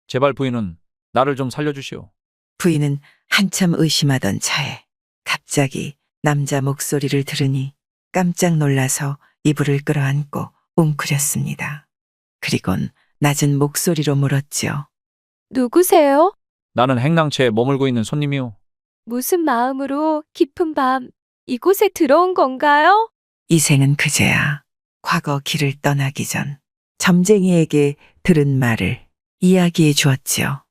제발 부인은 나를 좀 살려주시오. 부인은 한참 의심하던 차에 갑자기 남자 목소리를 들으니 깜짝 놀라서 이불을 끌어안고 웅크렸습니다. 그리곤 낮은 목소리로 물었지요. 누구세요? 나는 행랑채에 머물고 있는 손님이오. 무슨 마음으로 깊은 밤 이곳에 들어온 건가요? 이생은 그제야 과거 길을 떠나기 전 점쟁이에게 들은 말을 이야기해 주었지요.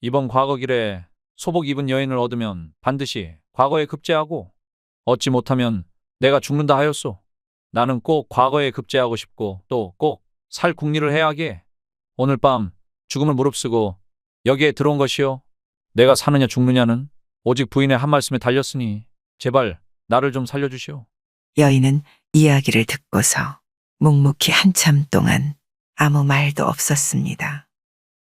이번 과거 길에 소복 입은 여인을 얻으면 반드시 과거에 급제하고 얻지 못하면 내가 죽는다 하였소. 나는 꼭 과거에 급제하고 싶고 또 꼭 살 궁리를 해야 하기에 오늘 밤 죽음을 무릅쓰고 여기에 들어온 것이요. 내가 사느냐 죽느냐는 오직 부인의 한 말씀에 달렸으니 제발 나를 좀 살려주시오. 여인은 이야기를 듣고서 묵묵히 한참 동안 아무 말도 없었습니다.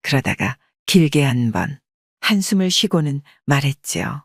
그러다가 길게 한 번 한숨을 쉬고는 말했지요.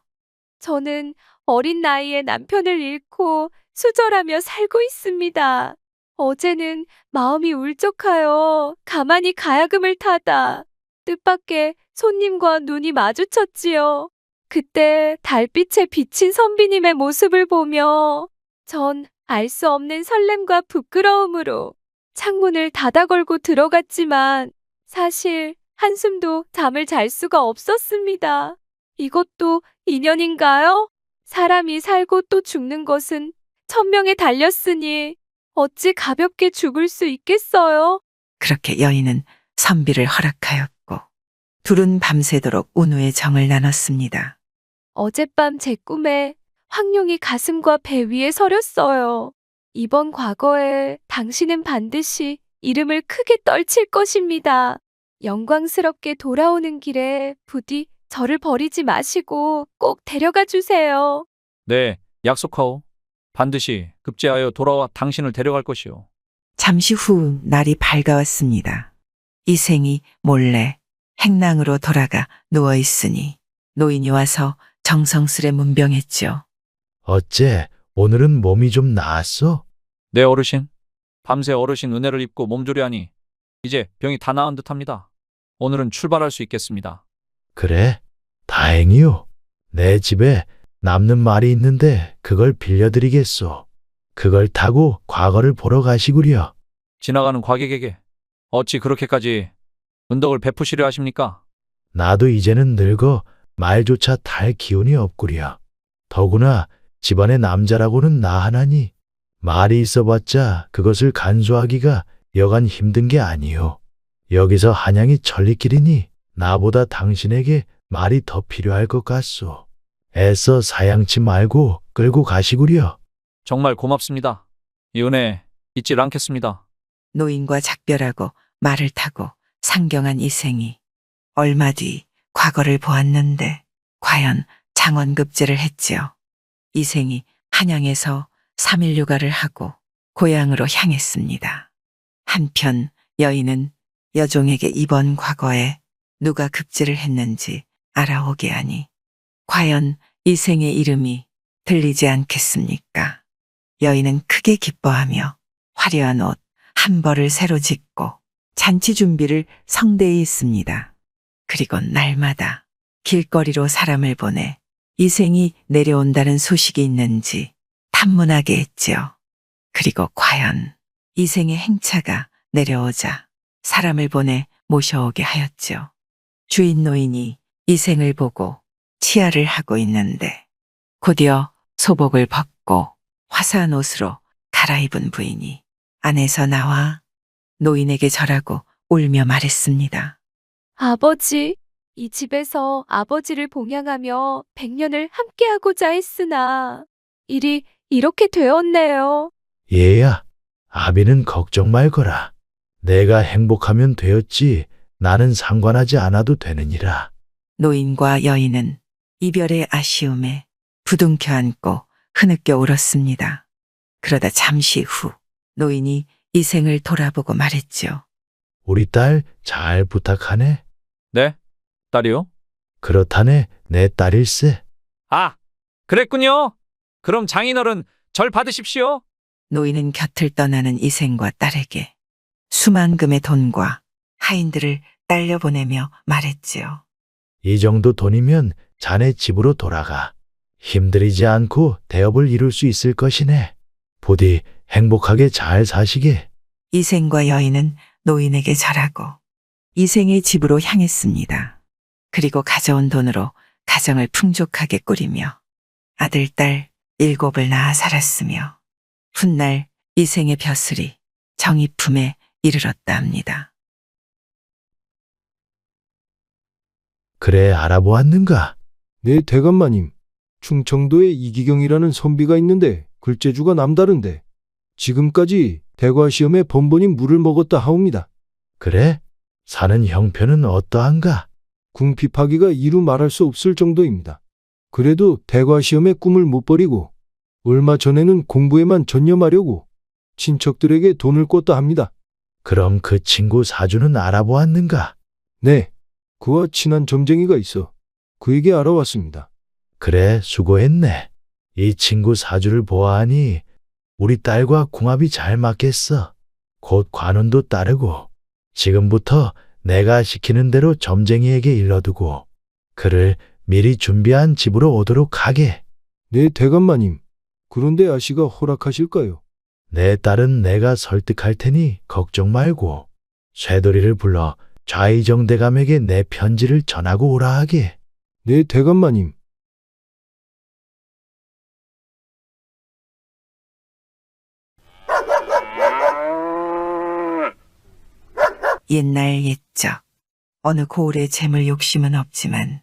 저는 어린 나이에 남편을 잃고 수절하며 살고 있습니다. 어제는 마음이 울적하여 가만히 가야금을 타다 뜻밖의 손님과 눈이 마주쳤지요. 그때 달빛에 비친 선비님의 모습을 보며 전 알 수 없는 설렘과 부끄러움으로 창문을 닫아 걸고 들어갔지만 사실 한숨도 잠을 잘 수가 없었습니다. 이것도 인연인가요? 사람이 살고 또 죽는 것은 천명에 달렸으니 어찌 가볍게 죽을 수 있겠어요? 그렇게 여인은 선비를 허락하였고 둘은 밤새도록 운후의 정을 나눴습니다. 어젯밤 제 꿈에 황룡이 가슴과 배 위에 서렸어요. 이번 과거에 당신은 반드시 이름을 크게 떨칠 것입니다. 영광스럽게 돌아오는 길에 부디 저를 버리지 마시고 꼭 데려가 주세요. 네, 약속하오. 반드시 급제하여 돌아와 당신을 데려갈 것이오. 잠시 후 날이 밝아왔습니다. 이생이 몰래 행랑으로 돌아가 누워있으니 노인이 와서 정성스레 문병했죠. 어째 오늘은 몸이 좀 나았어? 네 어르신. 밤새 어르신 은혜를 입고 몸조리하니 이제 병이 다 나은 듯합니다. 오늘은 출발할 수 있겠습니다. 그래, 다행이요. 내 집에 남는 말이 있는데 그걸 빌려드리겠소. 그걸 타고 과거를 보러 가시구려. 지나가는 과객에게 어찌 그렇게까지 은덕을 베푸시려 하십니까? 나도 이제는 늙어 말조차 탈 기운이 없구려. 더구나 집안의 남자라고는 나 하나니 말이 있어봤자 그것을 간수하기가 여간 힘든 게 아니요. 여기서 한양이 천리길이니 나보다 당신에게 말이 더 필요할 것 같소. 애써 사양치 말고 끌고 가시구려. 정말 고맙습니다. 이 은혜 잊질 않겠습니다. 노인과 작별하고 말을 타고 상경한 이생이 얼마 뒤 과거를 보았는데 과연 장원급제를 했지요. 이생이 한양에서 3일 휴가를 하고 고향으로 향했습니다. 한편 여인은 여종에게 이번 과거에 누가 급제를 했는지 알아오게 하니 과연 이생의 이름이 들리지 않겠습니까? 여인은 크게 기뻐하며 화려한 옷 한 벌을 새로 짓고 잔치 준비를 성대히 했습니다. 그리고 날마다 길거리로 사람을 보내 이생이 내려온다는 소식이 있는지 탐문하게 했지요. 그리고 과연 이생의 행차가 내려오자 사람을 보내 모셔오게 하였지요. 주인 노인이 이생을 보고 치아를 하고 있는데 곧이어 소복을 벗고 화사한 옷으로 갈아입은 부인이 안에서 나와 노인에게 절하고 울며 말했습니다. 아버지, 이 집에서 아버지를 봉양하며 100년을 함께하고자 했으나 일이 이렇게 되었네요. 얘야, 아비는 걱정 말거라. 내가 행복하면 되었지 나는 상관하지 않아도 되느니라. 노인과 여인은 이별의 아쉬움에 부둥켜 안고 흐느껴 울었습니다. 그러다 잠시 후 노인이 이생을 돌아보고 말했죠. 우리 딸 잘 부탁하네. 네? 딸이요? 그렇다네 내 딸일세. 아, 그랬군요. 그럼 장인어른 절 받으십시오. 노인은 곁을 떠나는 이생과 딸에게 수만금의 돈과 하인들을 딸려보내며 말했지요. 이 정도 돈이면 자네 집으로 돌아가. 힘들이지 않고 대업을 이룰 수 있을 것이네. 부디 행복하게 잘 사시게. 이생과 여인은 노인에게 절하고 이생의 집으로 향했습니다. 그리고 가져온 돈으로 가정을 풍족하게 꾸리며 아들, 딸 7을 낳아 살았으며 훗날 이생의 벼슬이 정의품에 이르렀다 합니다. 그래 알아보았는가? 네 대감마님, 충청도에 이기경이라는 선비가 있는데 글재주가 남다른데 지금까지 대과시험에 번번이 물을 먹었다 하옵니다. 그래? 사는 형편은 어떠한가? 궁핍하기가 이루 말할 수 없을 정도입니다. 그래도 대과시험의 꿈을 못 버리고 얼마 전에는 공부에만 전념하려고 친척들에게 돈을 꿨다 합니다. 그럼 그 친구 사주는 알아보았는가? 네, 그와 친한 점쟁이가 있어 그에게 알아왔습니다. 그래 수고했네. 이 친구 사주를 보아하니 우리 딸과 궁합이 잘 맞겠어. 곧 관운도 따르고 지금부터 내가 시키는 대로 점쟁이에게 일러두고 그를 미리 준비한 집으로 오도록 하게. 네 대감마님, 그런데 아씨가 허락하실까요? 내 딸은 내가 설득할 테니 걱정 말고 쇠돌이를 불러 좌의정 대감에게 내 편지를 전하고 오라 하게. 네 대감마님. 옛날 옛적 어느 고을에 재물 욕심은 없지만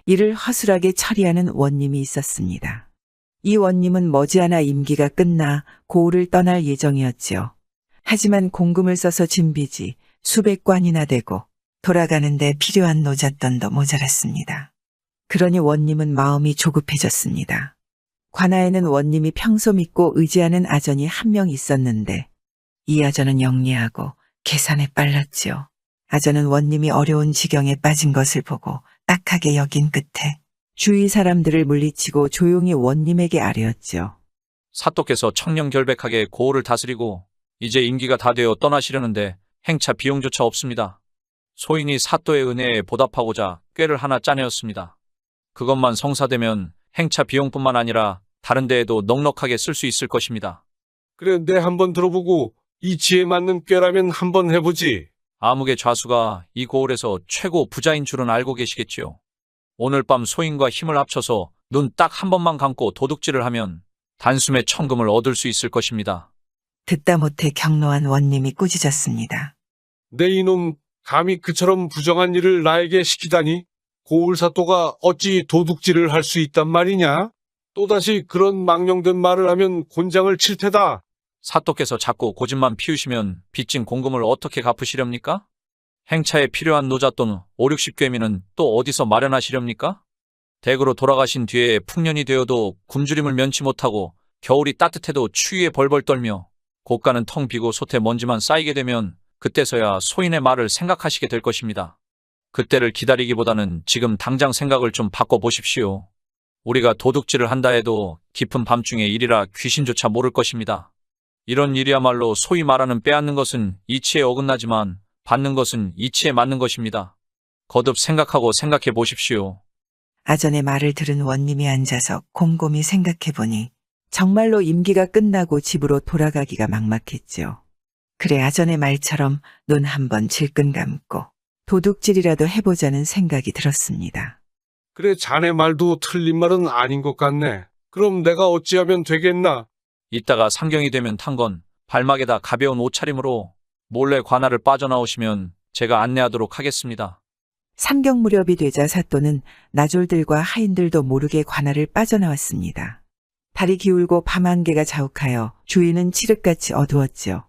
이를 허술하게 처리하는 원님이 있었습니다. 이 원님은 머지않아 임기가 끝나 고을을 떠날 예정이었지요. 하지만 공금을 써서 진 빚이 수백 관이나 되고 돌아가는데 필요한 노잣돈도 모자랐습니다. 그러니 원님은 마음이 조급해졌습니다. 관아에는 원님이 평소 믿고 의지하는 아전이 한 명 있었는데 이 아전은 영리하고 계산에 빨랐지요. 아전은 원님이 어려운 지경에 빠진 것을 보고 딱하게 여긴 끝에 주위 사람들을 물리치고 조용히 원님에게 아뢰었지요. 사또께서 청렴결백하게 고을을 다스리고 이제 임기가 다 되어 떠나시려는데 행차 비용조차 없습니다. 소인이 사또의 은혜에 보답하고자 꾀를 하나 짜내었습니다. 그것만 성사되면 행차 비용뿐만 아니라 다른 데에도 넉넉하게 쓸 수 있을 것입니다. 그래, 내 한번 들어보고 이치에 맞는 꾀라면 한번 해보지. 아무개 좌수가 이 고을에서 최고 부자인 줄은 알고 계시겠지요. 오늘 밤 소인과 힘을 합쳐서 눈 딱 한 번만 감고 도둑질을 하면 단숨에 천금을 얻을 수 있을 것입니다. 듣다 못해 경로한 원님이 꾸짖었습니다. 내 이놈, 감히 그처럼 부정한 일을 나에게 시키다니? 고을 사또가 어찌 도둑질을 할 수 있단 말이냐? 또다시 그런 망령된 말을 하면 곤장을 칠 테다. 사또께서 자꾸 고집만 피우시면 빚진 공금을 어떻게 갚으시렵니까? 행차에 필요한 노잣돈 5, 60괴미는 또 어디서 마련하시렵니까? 댁으로 돌아가신 뒤에 풍년이 되어도 굶주림을 면치 못하고 겨울이 따뜻해도 추위에 벌벌 떨며 고가는 텅 비고 솥에 먼지만 쌓이게 되면 그때서야 소인의 말을 생각하시게 될 것입니다. 그때를 기다리기보다는 지금 당장 생각을 좀 바꿔보십시오. 우리가 도둑질을 한다 해도 깊은 밤중에 일이라 귀신조차 모를 것입니다. 이런 일이야말로 소위 말하는 빼앗는 것은 이치에 어긋나지만 받는 것은 이치에 맞는 것입니다. 거듭 생각하고 생각해 보십시오. 아전의 말을 들은 원님이 앉아서 곰곰이 생각해보니 정말로 임기가 끝나고 집으로 돌아가기가 막막했죠. 그래 아전의 말처럼 눈 한번 질끈 감고 도둑질이라도 해보자는 생각이 들었습니다. 그래, 자네 말도 틀린 말은 아닌 것 같네. 그럼 내가 어찌하면 되겠나? 이따가 상경이 되면 탄 건 발막에다 가벼운 옷차림으로 몰래 관아를 빠져나오시면 제가 안내하도록 하겠습니다. 상경 무렵이 되자 사또는 나졸들과 하인들도 모르게 관아를 빠져나왔습니다. 달이 기울고 밤안개가 자욱하여 주위는 칠흑같이 어두웠죠.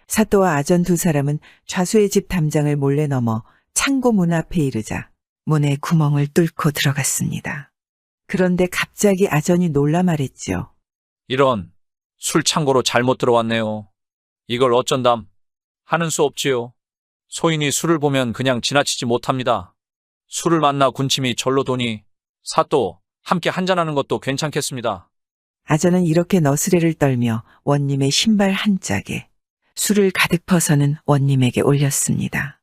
사또와 아전 두 사람은 좌수의 집 담장을 몰래 넘어 창고 문 앞에 이르자 문에 구멍을 뚫고 들어갔습니다. 그런데 갑자기 아전이 놀라 말했죠. 이런 술 창고로 잘못 들어왔네요. 이걸 어쩐담 하는 수 없지요. 소인이 술을 보면 그냥 지나치지 못합니다. 술을 만나 군침이 절로 도니 사또 함께 한잔하는 것도 괜찮겠습니다. 아전은 이렇게 너스레를 떨며 원님의 신발 한 짝에 술을 가득 퍼서는 원님에게 올렸습니다.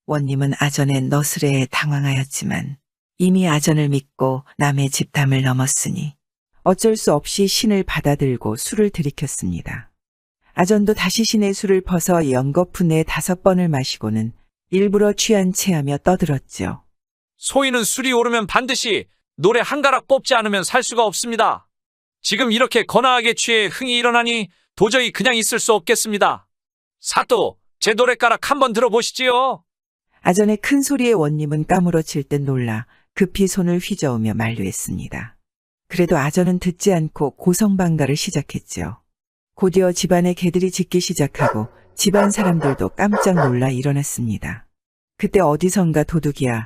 원님은 아전의 너스레에 당황하였지만 이미 아전을 믿고 남의 집담을 넘었으니 어쩔 수 없이 신을 받아들고 술을 들이켰습니다. 아전도 다시 신의 술을 퍼서 연거푸 내 5번을 마시고는 일부러 취한 체하며 떠들었죠. 소인은 술이 오르면 반드시 노래 한 가락 뽑지 않으면 살 수가 없습니다. 지금 이렇게 거나하게 취해 흥이 일어나니 도저히 그냥 있을 수 없겠습니다. 사또, 제 노랫가락 한번 들어보시지요. 아전의 큰 소리에 원님은 까무러칠 듯 놀라 급히 손을 휘저으며 만류했습니다. 그래도 아전은 듣지 않고 고성방가를 시작했죠. 곧이어 집안의 개들이 짖기 시작하고 집안 사람들도 깜짝 놀라 일어났습니다. 그때 어디선가 도둑이야